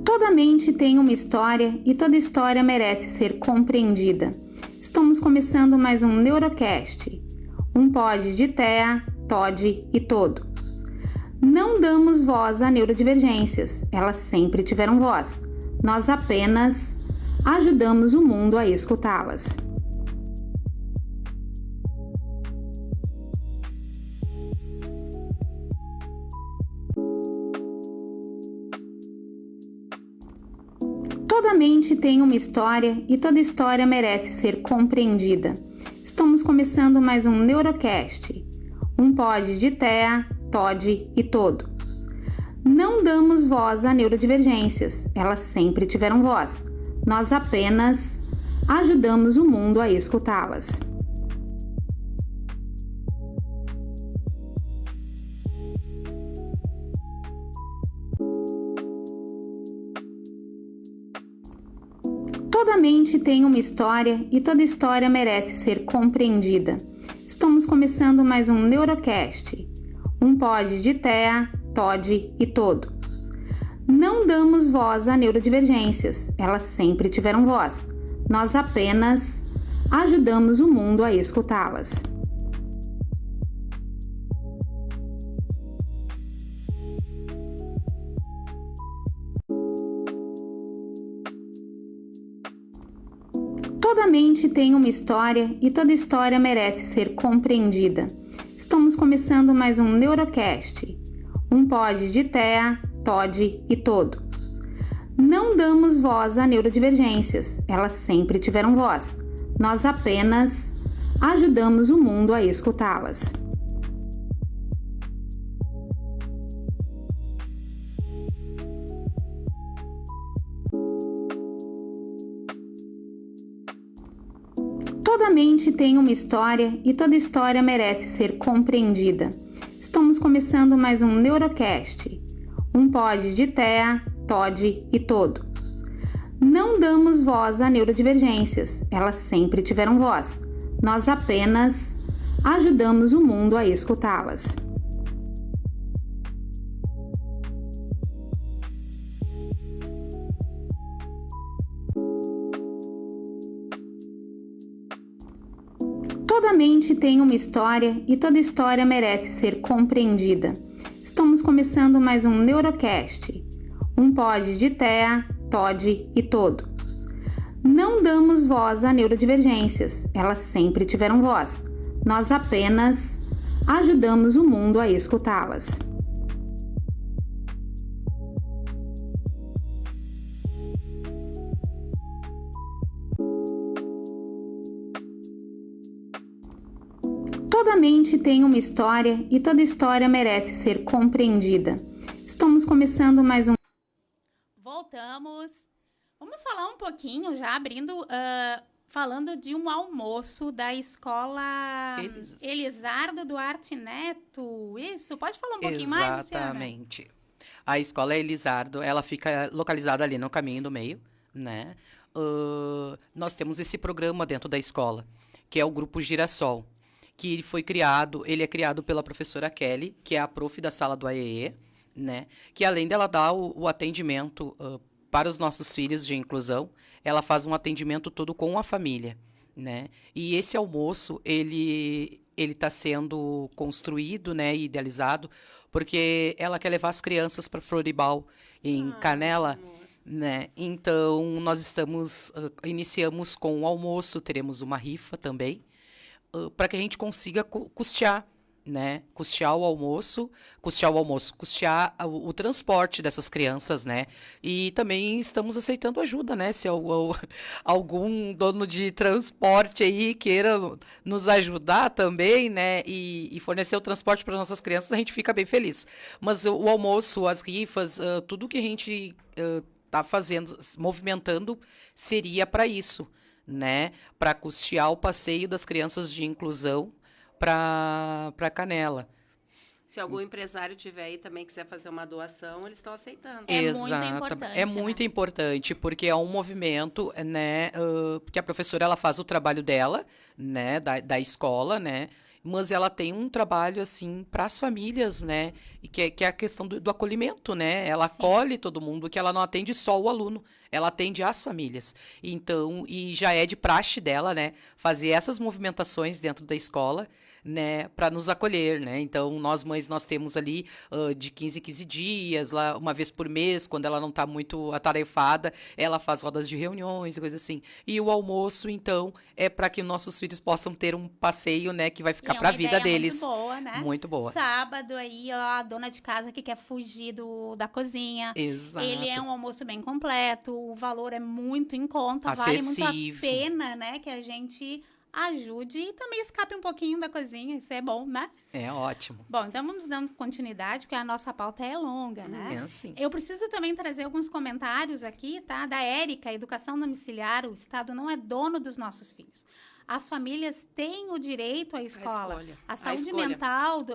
Toda mente tem uma história e toda história merece ser compreendida. Estamos começando mais um Neurocast, um pod de TEA, TOD e todos. Não damos voz a neurodivergências, elas sempre tiveram voz. Nós apenas ajudamos o mundo a escutá-las. Toda mente tem uma história e toda história merece ser compreendida. Estamos começando mais um Neurocast, um pod de TEA, TOD e todos. Não damos voz a neurodivergências, elas sempre tiveram voz. Nós apenas ajudamos o mundo a escutá-las. Toda mente tem uma história e toda história merece ser compreendida. Estamos começando mais um Neurocast, um pod de TEA, TOD e todos. Não damos voz a neurodivergências, elas sempre tiveram voz. Nós apenas ajudamos o mundo a escutá-las. Toda mente tem uma história e toda história merece ser compreendida. Estamos começando mais um Neurocast, um pod de Thea, Todd e todos. Não damos voz a neurodivergências, elas sempre tiveram voz. Nós apenas ajudamos o mundo a escutá-las. Toda mente tem uma história e toda história merece ser compreendida. Estamos começando mais um Neurocast, um pod de Thea, Todd e todos. Não damos voz a neurodivergências, elas sempre tiveram voz. Nós apenas ajudamos o mundo a escutá-las. Toda mente tem uma história e toda história merece ser compreendida. Estamos começando mais um Neurocast, um pod de Thea, Todd e todos. Não damos voz a neurodivergências, elas sempre tiveram voz. Nós apenas ajudamos o mundo a escutá-las. Toda mente tem uma história e toda história merece ser compreendida. Estamos começando mais um... Voltamos. Vamos falar um pouquinho, já abrindo, falando de um almoço da escola Elisardo Duarte Neto. Isso, pode falar um pouquinho mais, Luciana? Exatamente. A escola Elisardo, ela fica localizada ali no Caminho do Meio, né? Nós temos esse programa dentro da escola, que é o Grupo Girassol, que ele é criado pela professora Kelly, que é a prof da sala do AEE, né? Que além dela dar o atendimento para os nossos filhos de inclusão, ela faz um atendimento todo com a família, né? E esse almoço, ele está sendo construído, né, e idealizado, porque ela quer levar as crianças para Floribal, em Canela, né? Então, nós iniciamos com o almoço, teremos uma rifa também, para que a gente consiga custear, né? Custear o transporte dessas crianças, né? E também estamos aceitando ajuda, né? Se algum dono de transporte aí queira nos ajudar também, né? E fornecer o transporte para nossas crianças, a gente fica bem feliz. Mas o almoço, as rifas, tudo que a gente está fazendo, movimentando, seria para isso, né? Para custear o passeio das crianças de inclusão para Canela. Se algum empresário tiver aí também quiser fazer uma doação, eles estão aceitando. Muito importante. É muito importante, porque é um movimento, né? Que a professora ela faz o trabalho dela, né? Da escola, né? Mas ela tem um trabalho, assim, para as famílias, né? E que é a questão do acolhimento, né? Ela acolhe todo mundo, que ela não atende só o aluno, ela atende as famílias. Então, e já é de praxe dela, né? Fazer essas movimentações dentro da escola, né, para nos acolher, né? Então, nós mães, nós temos ali de 15 em 15 dias, lá, uma vez por mês, quando ela não está muito atarefada, ela faz rodas de reuniões e coisas assim. E o almoço, então, é para que nossos filhos possam ter um passeio, né, que vai ficar para a vida deles. Muito boa, né? Muito boa. Sábado aí, ó, a dona de casa que quer fugir da cozinha. Exato. Ele é um almoço bem completo, o valor é muito em conta, acessível. Vale muito a pena, né, que a gente ajude e também escape um pouquinho da cozinha, isso é bom, né? É ótimo. Bom, então vamos dando continuidade, porque a nossa pauta é longa, né? É assim. Eu preciso também trazer alguns comentários aqui, tá? Da Érica, Educação Domiciliar, o Estado não é dono dos nossos filhos. As famílias têm o direito à escola. A saúde mental...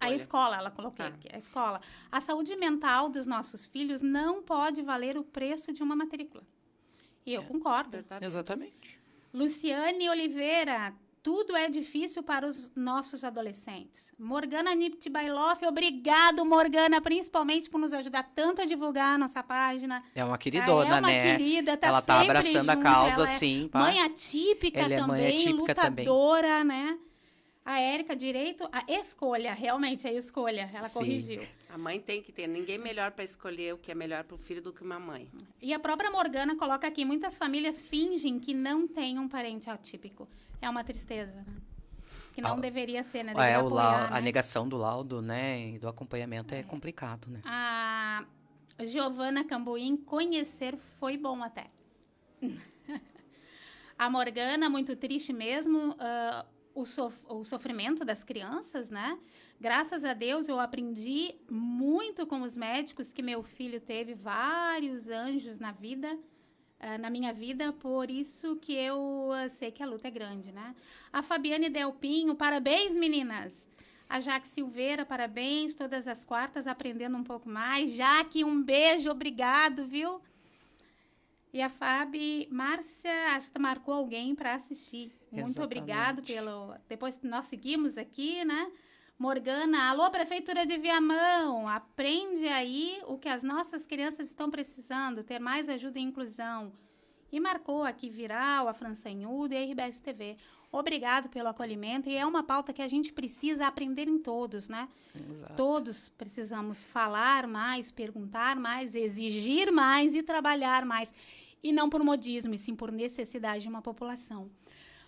A escola, ela coloquei aqui, a escola. A saúde mental dos nossos filhos não pode valer o preço de uma matrícula. E eu concordo. Exatamente. Luciane Oliveira, tudo é difícil para os nossos adolescentes. Morgana Nipt Bailoff, obrigado, Morgana, principalmente por nos ajudar tanto a divulgar a nossa página. É uma queridona, né? É uma querida, tá ela tá sempre abraçando junto, a causa, ela sim. Mãe atípica ela também, é mãe atípica lutadora, também. né? A Érica, direito à escolha. Realmente, a escolha. Ela Sim. corrigiu. A mãe tem que ter. Ninguém melhor para escolher o que é melhor para o filho do que uma mãe. E a própria Morgana coloca aqui, muitas famílias fingem que não têm um parente atípico. É uma tristeza, né? Que não deveria ser, né? Deveria apoiar, a né? negação do laudo, né, e do acompanhamento é complicado, né? A Giovana Cambuim, conhecer foi bom até. A Morgana, muito triste mesmo, o sofrimento das crianças, né? Graças a Deus, eu aprendi muito com os médicos que meu filho teve vários anjos na vida, na minha vida, por isso que eu sei que a luta é grande, né? A Fabiane Delpinho, parabéns, meninas! A Jaque Silveira, parabéns, todas as quartas, aprendendo um pouco mais. Jaque, um beijo, obrigado, viu? E a Fabi, Márcia, acho que marcou alguém para assistir. Muito Exatamente. obrigado pelo... Depois nós seguimos aqui, né? Morgana, alô, Prefeitura de Viamão, aprende aí o que as nossas crianças estão precisando, ter mais ajuda e inclusão. E marcou aqui Viral, a Françanhuda e a RBS TV. Obrigado pelo acolhimento e é uma pauta que a gente precisa aprender em todos, né? Exato. Todos precisamos falar mais, perguntar mais, exigir mais e trabalhar mais. E não por modismo, e sim por necessidade de uma população.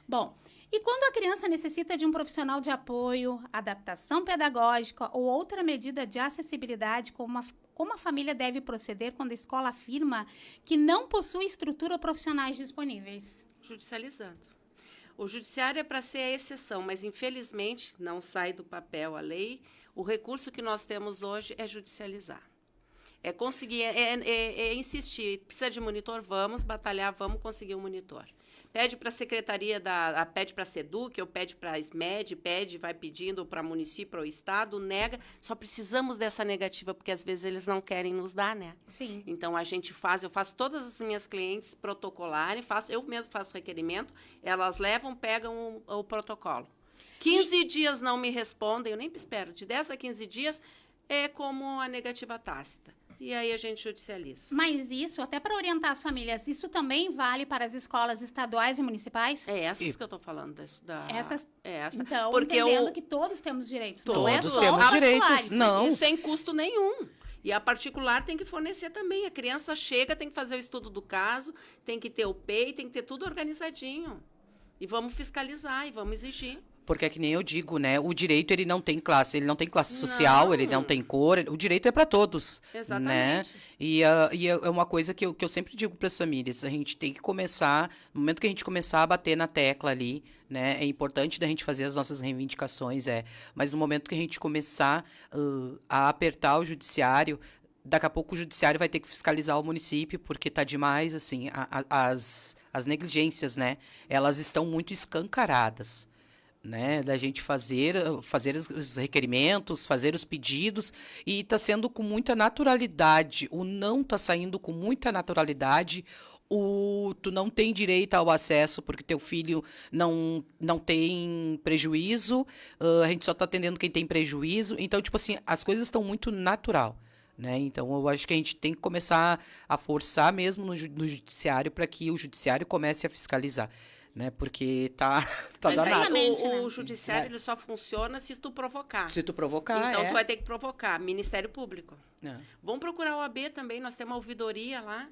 Bom, e quando a criança necessita de um profissional de apoio, adaptação pedagógica ou outra medida de acessibilidade, como a família deve proceder quando a escola afirma que não possui estrutura ou profissionais disponíveis? Judicializando. O judiciário é para ser a exceção, mas infelizmente não sai do papel a lei. O recurso que nós temos hoje é judicializar. É conseguir, é insistir. Precisa de monitor? Vamos batalhar, vamos conseguir um monitor. Pede para a secretaria, pede para a SEDUC, ou pede para a SMED, vai pedindo para município ou estado, nega. Só precisamos dessa negativa, porque às vezes eles não querem nos dar, né? Sim. Então, eu faço todas as minhas clientes protocolarem, eu mesmo faço requerimento, elas levam, pegam o protocolo. 15 dias não me respondem, eu nem espero, de 10 a 15 dias é como a negativa tácita. E aí a gente judicializa. Mas isso, até para orientar as famílias, isso também vale para as escolas estaduais e municipais? É essas que eu estou falando. Essas? Essa. Então, porque entendendo que todos temos direitos. Todos não é só temos os direitos. particulares. Não. E sem custo nenhum. E a particular tem que fornecer também. A criança chega, tem que fazer o estudo do caso, tem que ter o PEI, tem que ter tudo organizadinho. E vamos fiscalizar e vamos exigir. Porque é que nem eu digo, né? O direito, ele não tem classe social, Não. ele não tem cor, o direito é para todos. Exatamente. Né? E é uma coisa que eu sempre digo para as famílias, a gente tem que começar, no momento que a gente começar a bater na tecla ali, né? É importante da gente fazer as nossas reivindicações, mas no momento que a gente começar a apertar o judiciário, daqui a pouco o judiciário vai ter que fiscalizar o município, porque tá demais, assim, as negligências, né? Elas estão muito escancaradas. Né, da gente fazer os requerimentos, fazer os pedidos, e está sendo com muita naturalidade. O não está saindo com muita naturalidade. Tu não tem direito ao acesso porque teu filho não tem prejuízo. A gente só está atendendo quem tem prejuízo. Então, tipo assim, as coisas estão muito natural. Né? Então, eu acho que a gente tem que começar a forçar mesmo no judiciário para que o judiciário comece a fiscalizar. Né? Porque tá danado. O judiciário ele só funciona se tu provocar. Se tu provocar, então, tu vai ter que provocar. Ministério Público. É. Vamos procurar o OAB também. Nós temos uma ouvidoria lá.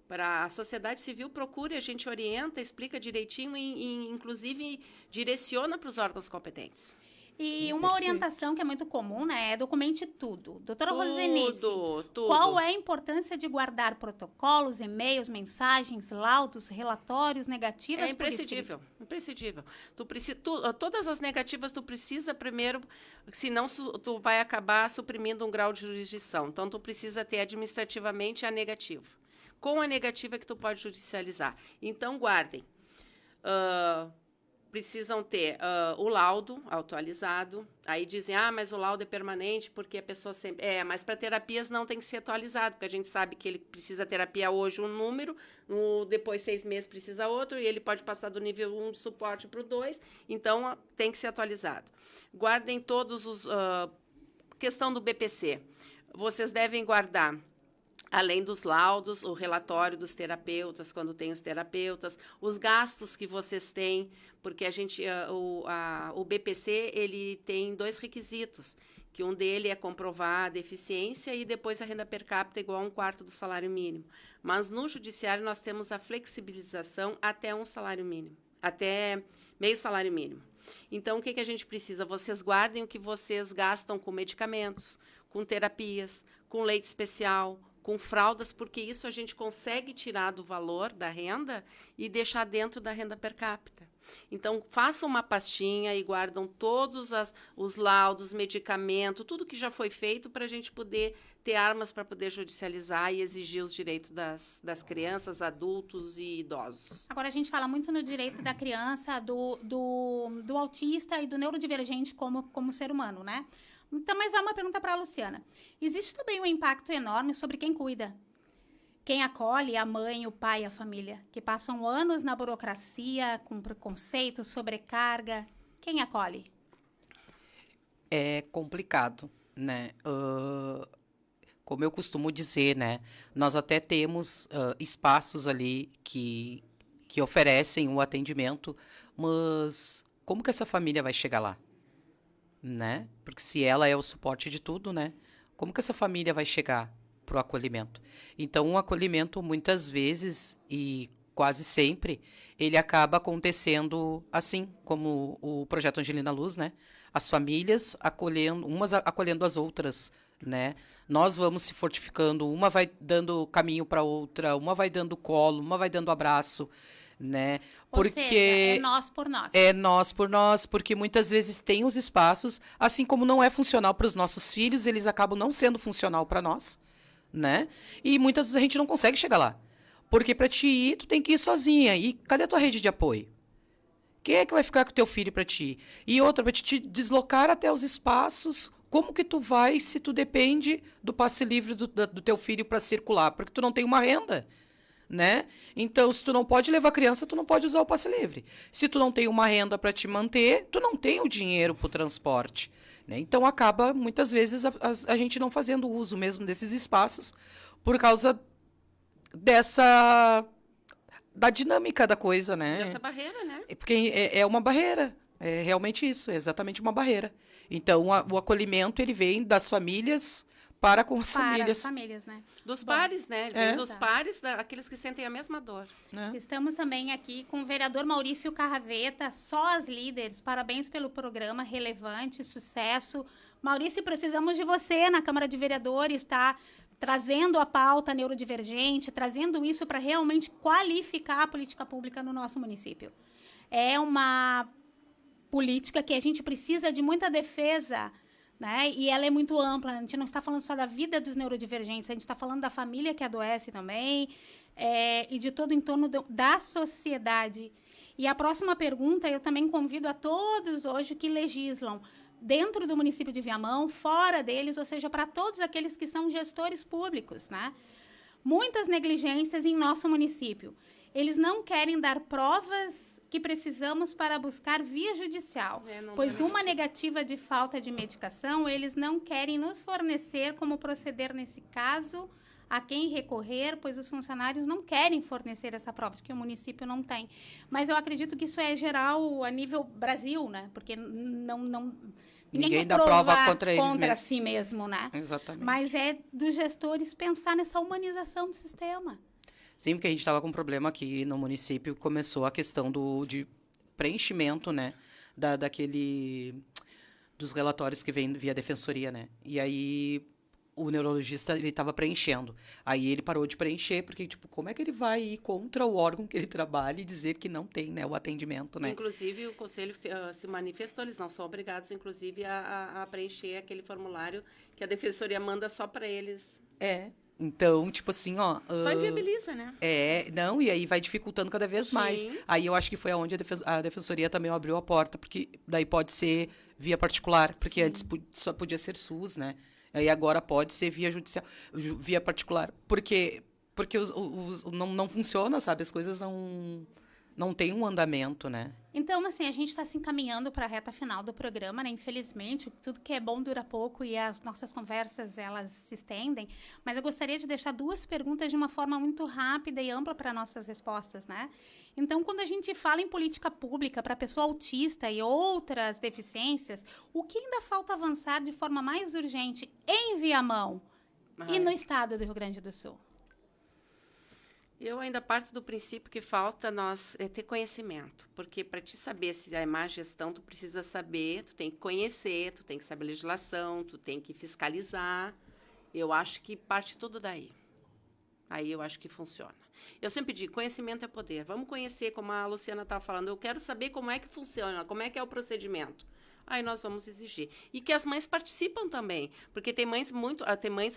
Para a sociedade civil, procure, a gente orienta, explica direitinho e inclusive, direciona para os órgãos competentes. E uma orientação que é muito comum, né, é documente tudo. Doutora Rosenice, Tudo. qual é a importância de guardar protocolos, e-mails, mensagens, laudos, relatórios negativas? É imprescindível, imprescindível. Todas as negativas tu precisa primeiro, senão tu vai acabar suprimindo um grau de jurisdição. Então, tu precisa ter administrativamente a negativa. Com a negativa que tu pode judicializar. Então, guardem. Precisam ter o laudo atualizado. Aí dizem, mas o laudo é permanente porque a pessoa sempre... mas para terapias não tem que ser atualizado, porque a gente sabe que ele precisa terapia hoje um número, depois 6 meses precisa outro, e ele pode passar do nível 1 de suporte para o 2, então tem que ser atualizado. Guardem todos os... questão do BPC. Vocês devem guardar Além dos laudos, o relatório dos terapeutas, quando tem os terapeutas, os gastos que vocês têm, porque o BPC ele tem 2 requisitos, que um dele é comprovar a deficiência e depois a renda per capita igual a 1/4 do salário mínimo. Mas no judiciário nós temos a flexibilização até um salário mínimo, até meio salário mínimo. Então, o que a gente precisa? Vocês guardem o que vocês gastam com medicamentos, com terapias, com leite especial, com fraldas, porque isso a gente consegue tirar do valor da renda e deixar dentro da renda per capita. Então, façam uma pastinha e guardam todos os laudos, medicamento, tudo que já foi feito para a gente poder ter armas para poder judicializar e exigir os direitos das crianças, adultos e idosos. Agora, a gente fala muito no direito da criança, do autista e do neurodivergente como ser humano, né? Então, mas vai uma pergunta para a Luciana. Existe também um impacto enorme sobre quem cuida. Quem acolhe, a mãe, o pai, a família, que passam anos na burocracia, com preconceito, sobrecarga. Quem acolhe? É complicado, né? Como eu costumo dizer, né? Nós até temos espaços ali que oferecem o atendimento, mas como que essa família vai chegar lá? Né? Porque se ela é o suporte de tudo, né? Como que essa família vai chegar para o acolhimento? Então, o acolhimento, muitas vezes, e quase sempre, ele acaba acontecendo assim, como o Projeto Angelina Luz, né? As famílias acolhendo, umas acolhendo as outras, né? Nós vamos se fortificando, uma vai dando caminho para outra, uma vai dando colo, uma vai dando abraço, né? Ou seja, é nós por nós. É nós por nós, porque muitas vezes tem os espaços, assim como não é funcional para os nossos filhos, eles acabam não sendo funcional para nós, né? E muitas vezes a gente não consegue chegar lá. Porque para te ir, tu tem que ir sozinha. E cadê a tua rede de apoio? Quem é que vai ficar com o teu filho para ti? E outra, para te deslocar até os espaços, como que tu vai se tu depende do passe livre do teu filho para circular? Porque tu não tem uma renda, né? Então, se tu não pode levar a criança, tu não pode usar o passe livre. Se tu não tem uma renda para te manter, tu não tem o dinheiro para o transporte, né? Então, acaba, muitas vezes, a gente não fazendo uso mesmo desses espaços por causa da dinâmica da coisa, né? Dessa barreira, né? Porque é uma barreira. É realmente isso, é exatamente uma barreira. Então, o acolhimento, ele vem das famílias para com as famílias. As famílias, né? Dos pares, né? Ele vem dos pares, aqueles que sentem a mesma dor. Estamos também aqui com o vereador Maurício Carraveta, só as líderes. Parabéns pelo programa, relevante, sucesso. Maurício, precisamos de você na Câmara de Vereadores, tá? Trazendo a pauta neurodivergente, trazendo isso para realmente qualificar a política pública no nosso município. É uma política que a gente precisa de muita defesa, né? E ela é muito ampla. A gente não está falando só da vida dos neurodivergentes, a gente está falando da família que adoece também, e de todo o entorno da sociedade. E a próxima pergunta, eu também convido a todos hoje que legislam dentro do município de Viamão, fora deles, ou seja, para todos aqueles que são gestores públicos, né? Muitas negligências em nosso município. Eles não querem dar provas que precisamos para buscar via judicial, pois uma negativa de falta de medicação, eles não querem nos fornecer como proceder nesse caso, a quem recorrer, pois os funcionários não querem fornecer essa prova, que o município não tem. Mas eu acredito que isso é geral a nível Brasil, né? Porque ninguém dá prova contra eles contra si mesmo, né? Exatamente. Mas é dos gestores pensar nessa humanização do sistema. Sim, porque a gente estava com um problema aqui no município, começou a questão de preenchimento, né, dos relatórios que vêm via defensoria, né? E aí o neurologista, ele estava preenchendo. Aí ele parou de preencher, porque, tipo, como é que ele vai ir contra o órgão que ele trabalha e dizer que não tem, né, o atendimento, né? Inclusive, o Conselho se manifestou, eles não são obrigados, inclusive, a preencher aquele formulário que a defensoria manda só para eles. Então, tipo assim, ó... Só inviabiliza, né? Não, e aí vai dificultando cada vez mais. Aí eu acho que foi aonde a defensoria também abriu a porta, porque daí pode ser via particular, porque antes só podia ser SUS, né? Aí agora pode ser via judicial, via particular, porque não funciona, sabe? As coisas não tem um andamento, né? Então, assim, a gente está se encaminhando para a reta final do programa, né? Infelizmente, tudo que é bom dura pouco e as nossas conversas, elas se estendem. Mas eu gostaria de deixar 2 perguntas de uma forma muito rápida e ampla para nossas respostas, né? Então, quando a gente fala em política pública para pessoa autista e outras deficiências, o que ainda falta avançar de forma mais urgente em Viamão e no estado do Rio Grande do Sul? Eu ainda parto do princípio que falta nós ter conhecimento, porque para te saber se é má gestão, tu precisa saber, tu tem que conhecer, tu tem que saber legislação, tu tem que fiscalizar. Eu acho que parte tudo daí. Aí eu acho que funciona. Eu sempre digo, conhecimento é poder. Vamos conhecer, como a Luciana estava falando, eu quero saber como é que funciona, como é que é o procedimento. Aí nós vamos exigir. E que as mães participam também, porque tem mães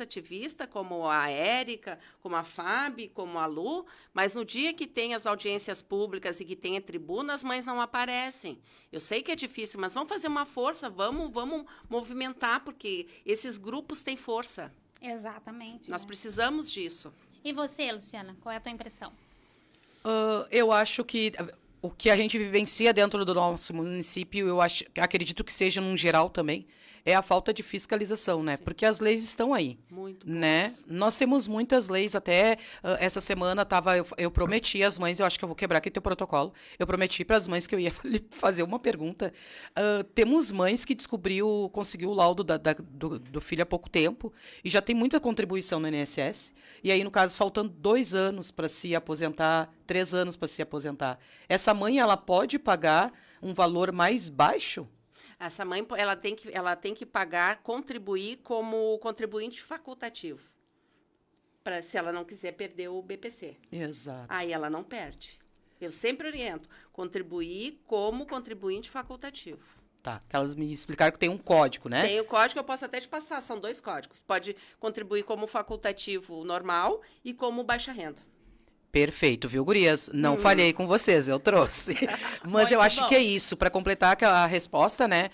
ativistas, como a Érica, como a Fábio, como a Lu, mas no dia que tem as audiências públicas e que tem a tribuna, as mães não aparecem. Eu sei que é difícil, mas vamos fazer uma força, vamos movimentar, porque esses grupos têm força. Exatamente. Nós precisamos disso. E você, Luciana, qual é a tua impressão? Eu acho que o que a gente vivencia dentro do nosso município, acredito que seja num geral também, é a falta de fiscalização, né? Sim. Porque as leis estão aí. Muito né? boas. Nós temos muitas leis, até essa semana eu prometi às mães, eu acho que eu vou quebrar aqui teu protocolo, eu prometi para as mães que eu ia fazer uma pergunta. Temos mães que conseguiu o laudo do filho há pouco tempo e já tem muita contribuição no INSS, e aí, no caso, faltando 2 anos para se aposentar, 3 anos para se aposentar. Essa mãe, ela pode pagar um valor mais baixo? Essa mãe, ela tem que contribuir como contribuinte facultativo, se ela não quiser perder o BPC. Exato. Aí ela não perde. Eu sempre oriento, contribuir como contribuinte facultativo. Tá, que elas me explicaram que tem um código, né? Tem o código, eu posso até te passar, são 2 códigos. Pode contribuir como facultativo normal e como baixa renda. Perfeito, viu, gurias? Não falhei com vocês, eu trouxe. Mas Muito eu acho bom. que é isso, para completar aquela resposta, né?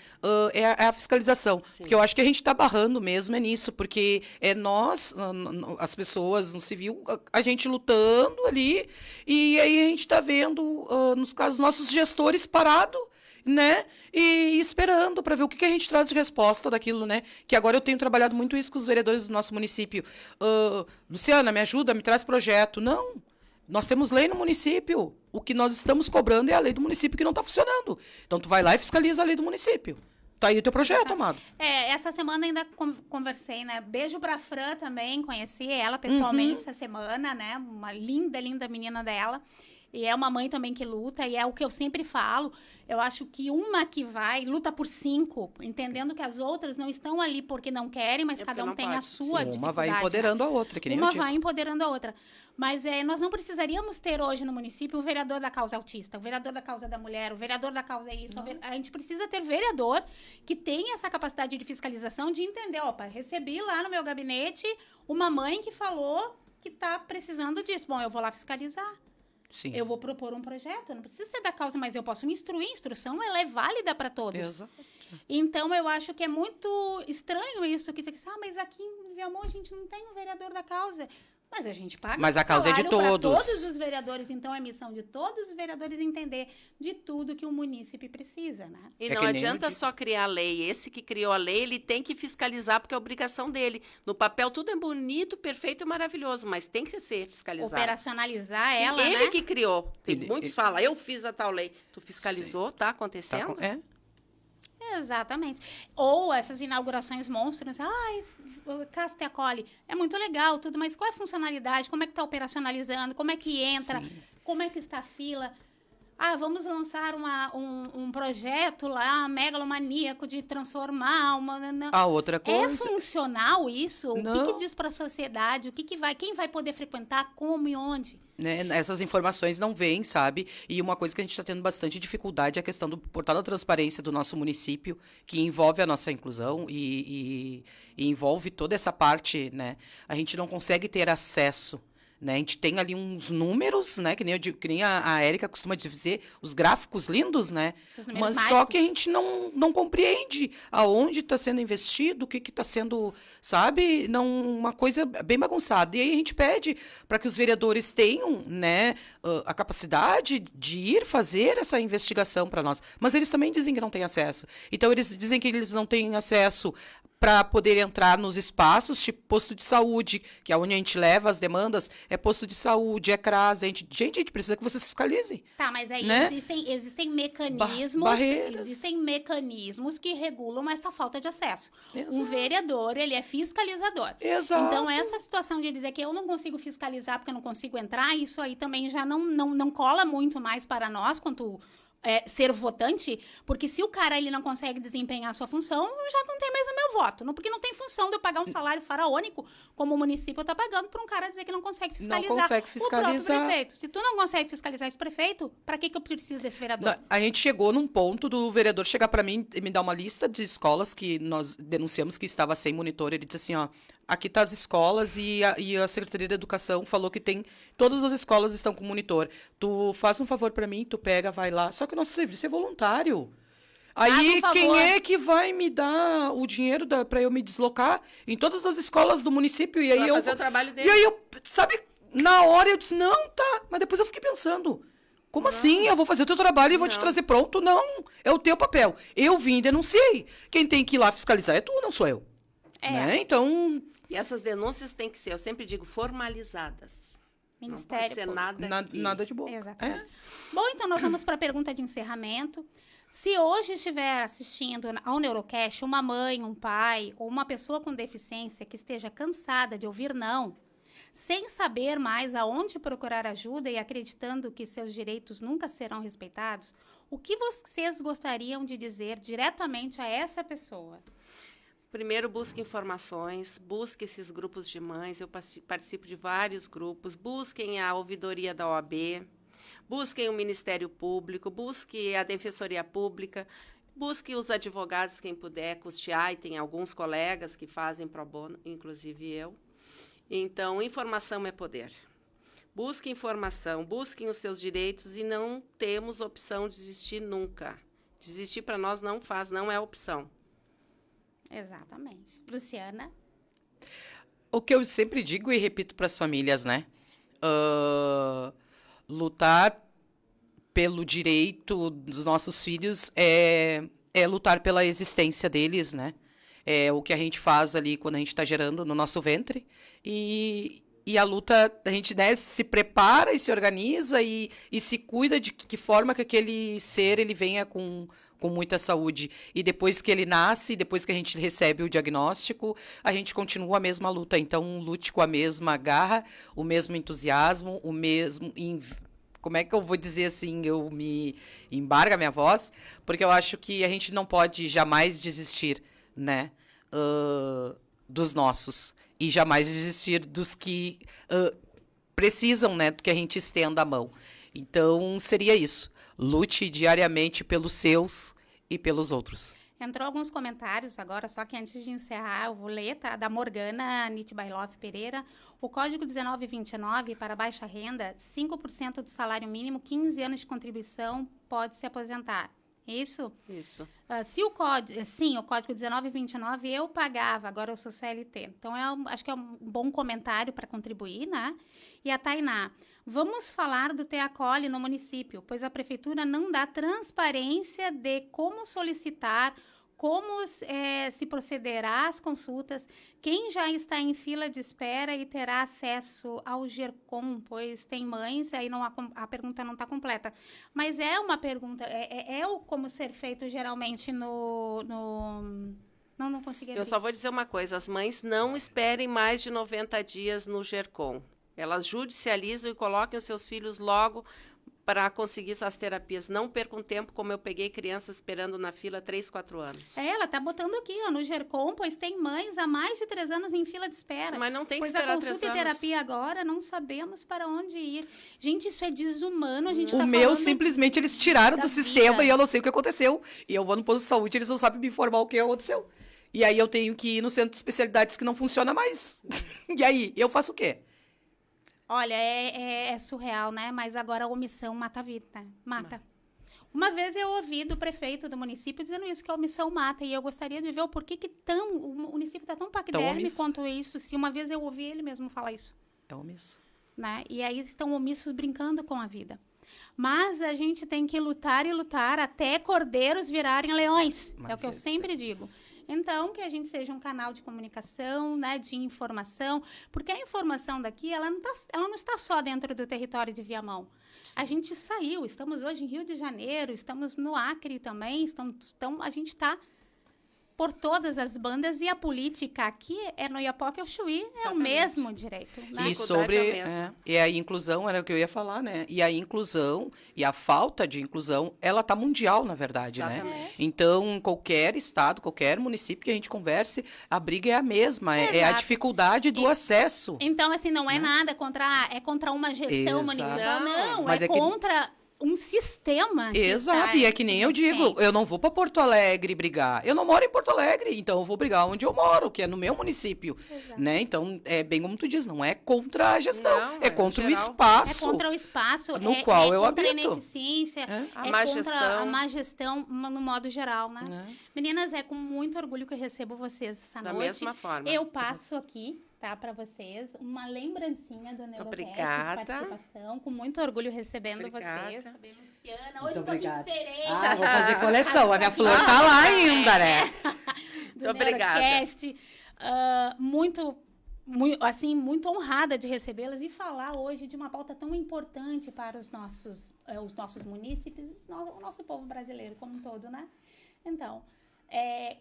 É a fiscalização. Sim. Porque eu acho que a gente está barrando mesmo nisso, porque nós, as pessoas no civil, a gente lutando ali, e aí a gente está vendo, nos casos, nossos gestores parados, né? E esperando para ver o que a gente traz de resposta daquilo, né? Que agora eu tenho trabalhado muito isso com os vereadores do nosso município. Luciana, me ajuda, me traz projeto. Não. Nós temos lei no município. O que nós estamos cobrando é a lei do município que não está funcionando. Então, tu vai lá e fiscaliza a lei do município. Tá aí o teu projeto, amado. Essa semana ainda conversei, né? Beijo pra Fran também, conheci ela pessoalmente essa semana, né? Uma linda, linda menina dela. E é uma mãe também que luta, e é o que eu sempre falo. Eu acho que uma que vai, luta por 5, entendendo que as outras não estão ali porque não querem, mas cada um tem a sua dificuldade. Uma vai empoderando a outra, que nem eu Uma digo. vai empoderando a outra. Mas nós não precisaríamos ter hoje no município o vereador da causa autista, o vereador da causa da mulher, o vereador da causa isso. A gente precisa ter vereador que tenha essa capacidade de fiscalização, de entender, opa, recebi lá no meu gabinete uma mãe que falou que está precisando disso. Bom, eu vou lá fiscalizar. Sim. Eu vou propor um projeto, não precisa ser da causa, mas eu posso instruir. Instrução, ela é válida para todos. Exato. Então, eu acho que é muito estranho isso, que diz, mas aqui em Viamão a gente não tem um vereador da causa. Mas a gente paga. Mas a causa é de todos. Todos os vereadores, então é missão de todos os vereadores entender de tudo que o munícipe precisa, né? E É não que nem adianta eu digo. só criar a lei. Esse que criou a lei, ele tem que fiscalizar, porque é obrigação dele. No papel, tudo é bonito, perfeito e maravilhoso, mas tem que ser fiscalizado. Operacionalizar Sim, ela, ele né? que criou. Ele- Muitos falam, eu fiz a tal lei. Tu fiscalizou, tá Tá acontecendo? Exatamente. Ou essas inaugurações monstros, Casta e acolhe. É muito legal tudo, mas qual é a funcionalidade? Como é que está operacionalizando? Como é que entra? Sim. Como é que está a fila? Vamos lançar um projeto lá, megalomaníaco, de transformar uma... A outra É coisa... funcional isso? O que Não. diz para a sociedade? Quem vai poder frequentar? Como e onde? Né, essas informações não vêm, sabe? E uma coisa que a gente está tendo bastante dificuldade é a questão do portal da transparência do nosso município, que envolve a nossa inclusão e envolve toda essa parte, né? A gente não consegue ter acesso, né? A gente tem ali uns números, né? Que nem a Érica costuma dizer, os gráficos lindos, né? Mas só que a gente não compreende aonde está sendo investido, o que está sendo, sabe? Uma coisa bem bagunçada. E aí a gente pede para que os vereadores tenham, né, a capacidade de ir fazer essa investigação para nós. Mas eles também dizem que não têm acesso. Então, eles dizem que eles não têm acesso para poder entrar nos espaços, tipo posto de saúde, que é onde a gente leva as demandas, é posto de saúde, é CRAS, a gente precisa que vocês fiscalizem. Tá, mas aí né? existem mecanismos, barreiras. Existem mecanismos que regulam essa falta de acesso. Exato. Um vereador, ele é fiscalizador. Exato. Então, essa situação de dizer que eu não consigo fiscalizar porque eu não consigo entrar, isso aí também já não cola muito mais para nós, quanto ser votante, porque se o cara ele não consegue desempenhar a sua função, já não tem mais o meu voto. Porque não tem função de eu pagar um salário faraônico, como o município está pagando, para um cara dizer que não consegue fiscalizar. Não consegue fiscalizar. O próprio prefeito. Se tu não consegue fiscalizar esse prefeito, para que eu preciso desse vereador? A gente chegou num ponto do vereador chegar para mim e me dar uma lista de escolas que nós denunciamos que estava sem monitor. Ele disse assim, ó, aqui tá as escolas e a Secretaria da Educação falou que todas as escolas estão com monitor. Tu faz um favor para mim, tu pega, vai lá. Só que o nosso serviço é voluntário. Aí, quem é que vai me dar o dinheiro para eu me deslocar em todas as escolas do município? E aí fazer o trabalho dele. E aí sabe, na hora eu disse, não, tá. Mas depois eu fiquei pensando, como assim? Eu vou fazer o teu trabalho e vou te trazer pronto? Não, é o teu papel. Eu vim e denunciei. Quem tem que ir lá fiscalizar é tu, não sou eu. Né? Então... E essas denúncias têm que ser, eu sempre digo, formalizadas. Ministério. Não pode ser nada de boa. Exatamente. Bom, então nós vamos para a pergunta de encerramento. Se hoje estiver assistindo ao Neurocast uma mãe, um pai ou uma pessoa com deficiência que esteja cansada de ouvir não, sem saber mais aonde procurar ajuda e acreditando que seus direitos nunca serão respeitados, o que vocês gostariam de dizer diretamente a essa pessoa? Primeiro, busque informações, busque esses grupos de mães. Eu participo de vários grupos. Busquem a ouvidoria da OAB, busquem o Ministério Público, busquem a Defensoria Pública, busquem os advogados, quem puder custear, e tem alguns colegas que fazem pro bono, inclusive eu. Então, informação é poder. Busquem informação, busquem os seus direitos e não temos opção de desistir nunca. Desistir para nós não é opção. Exatamente. Luciana? O que eu sempre digo e repito para as famílias, né? Lutar pelo direito dos nossos filhos é lutar pela existência deles, né? É o que a gente faz ali quando a gente está gerando no nosso ventre. E a luta, a gente, né, se prepara e se organiza e se cuida de que forma que aquele ser ele venha com muita saúde. E depois que ele nasce, depois que a gente recebe o diagnóstico, a gente continua a mesma luta. Então, lute com a mesma garra, o mesmo entusiasmo, o mesmo... Como é que eu vou dizer assim? Eu me embarga a minha voz, porque eu acho que a gente não pode jamais desistir, né, dos nossos. E jamais desistir dos que precisam, né, que a gente estenda a mão. Então, seria isso. Lute diariamente pelos seus e pelos outros. Entrou alguns comentários agora, só que antes de encerrar, eu vou ler, tá? Da Morgana Nitbailoff Pereira. O código 1929 para baixa renda, 5% do salário mínimo, 15 anos de contribuição, pode se aposentar. Isso? Isso. Se o código, sim, o código 1929 eu pagava, agora eu sou CLT. Então, acho que é um bom comentário para contribuir, né? E a Tainá, vamos falar do TEACOLE no município, pois a prefeitura não dá transparência de como solicitar, como se procederá às consultas, quem já está em fila de espera e terá acesso ao GERCOM, pois tem mães, aí a pergunta não está completa. Mas é uma pergunta, como ser feito geralmente Não consegui abrir. Eu só vou dizer uma coisa, as mães não esperem mais de 90 dias no GERCOM. Elas judicializam e coloquem os seus filhos logo para conseguir essas terapias. Não percam tempo, como eu peguei crianças esperando na fila 3, 4 anos. Ela está botando aqui, ó, no GERCOM, pois tem mães há mais de 3 anos em fila de espera. Mas não tem que pois esperar 3 anos. Pois a consulta e terapia agora, não sabemos para onde ir. Gente, isso é desumano, a gente O meu, simplesmente, eles tiraram do sistema e eu não sei o que aconteceu. E eu vou no posto de saúde, eles não sabem me informar o que aconteceu. E aí eu tenho que ir no centro de especialidades que não funciona mais. E aí, eu faço o quê? Olha, é surreal, né? Mas agora a omissão mata a vida, né? Mata. Uma vez eu ouvi do prefeito do município dizendo isso, que a omissão mata. E eu gostaria de ver o porquê que o município está tão paquiderme quanto isso. Se uma vez eu ouvi ele mesmo falar isso. É omisso. Né? E aí estão omissos brincando com a vida. Mas a gente tem que lutar e lutar até cordeiros virarem leões. É o que eu sempre digo. Então, que a gente seja um canal de comunicação, né, de informação, porque a informação daqui, ela não está só dentro do território de Viamão. Sim. A gente saiu, estamos hoje em Rio de Janeiro, estamos no Acre também, a gente está por todas as bandas, e a política aqui é no Iapoque ou Chuí, é o mesmo direito. Né? E sobre e a inclusão, era o que eu ia falar, né? E a inclusão, e a falta de inclusão, ela tá mundial, na verdade, né? Então, qualquer estado, qualquer município que a gente converse, a briga é a mesma, é a dificuldade do acesso. Então, assim, não é nada contra uma gestão municipal, não, mas contra um sistema. Exato, e é que nem eu digo, eu não vou para Porto Alegre brigar. Eu não moro em Porto Alegre, então eu vou brigar onde eu moro, que é no meu município. Né? Então, é bem como tu diz, não é contra a gestão, é contra o espaço. É contra o espaço, no qual eu habito. É contra a ineficiência, a má gestão. A má gestão no modo geral, né? Meninas, é com muito orgulho que eu recebo vocês essa noite. Da mesma forma. Eu passo aqui, tá, para vocês, uma lembrancinha do Neurocast de participação, com muito orgulho recebendo vocês. Luciana, hoje um pouquinho diferente. Vou fazer coleção, a minha flor tá lá ainda, né? Muito obrigada. Muito honrada de recebê-las e falar hoje de uma pauta tão importante para os nossos munícipes, o nosso povo brasileiro como um todo, né? Então,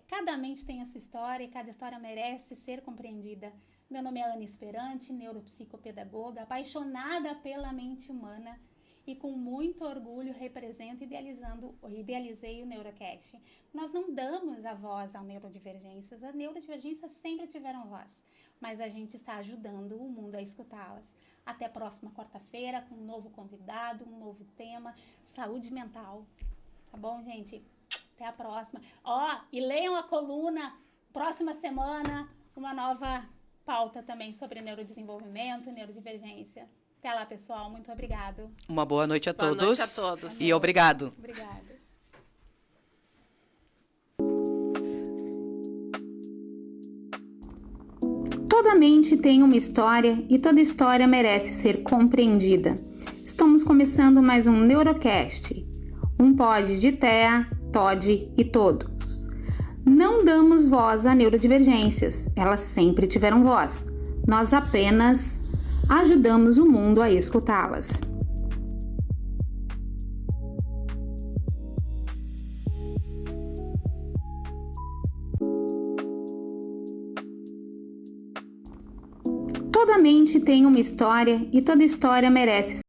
cada mente tem a sua história e cada história merece ser compreendida. Meu nome é Ana Esperante, neuropsicopedagoga, apaixonada pela mente humana e com muito orgulho represento e idealizei o Neurocast. Nós não damos a voz às neurodivergências, as neurodivergências sempre tiveram voz, mas a gente está ajudando o mundo a escutá-las. Até a próxima quarta-feira com um novo convidado, um novo tema, saúde mental. Tá bom, gente? Até a próxima. E leiam a coluna, próxima semana, uma nova pauta também sobre neurodesenvolvimento, neurodivergência. Até lá, pessoal. Muito obrigado. Uma boa noite a todos. Boa noite a todos. E obrigado. Obrigada. Toda mente tem uma história e toda história merece ser compreendida. Estamos começando mais um Neurocast, um pod de TEA, TOD e todos. Não damos voz a neurodivergências, elas sempre tiveram voz. Nós apenas ajudamos o mundo a escutá-las. Toda mente tem uma história e toda história merece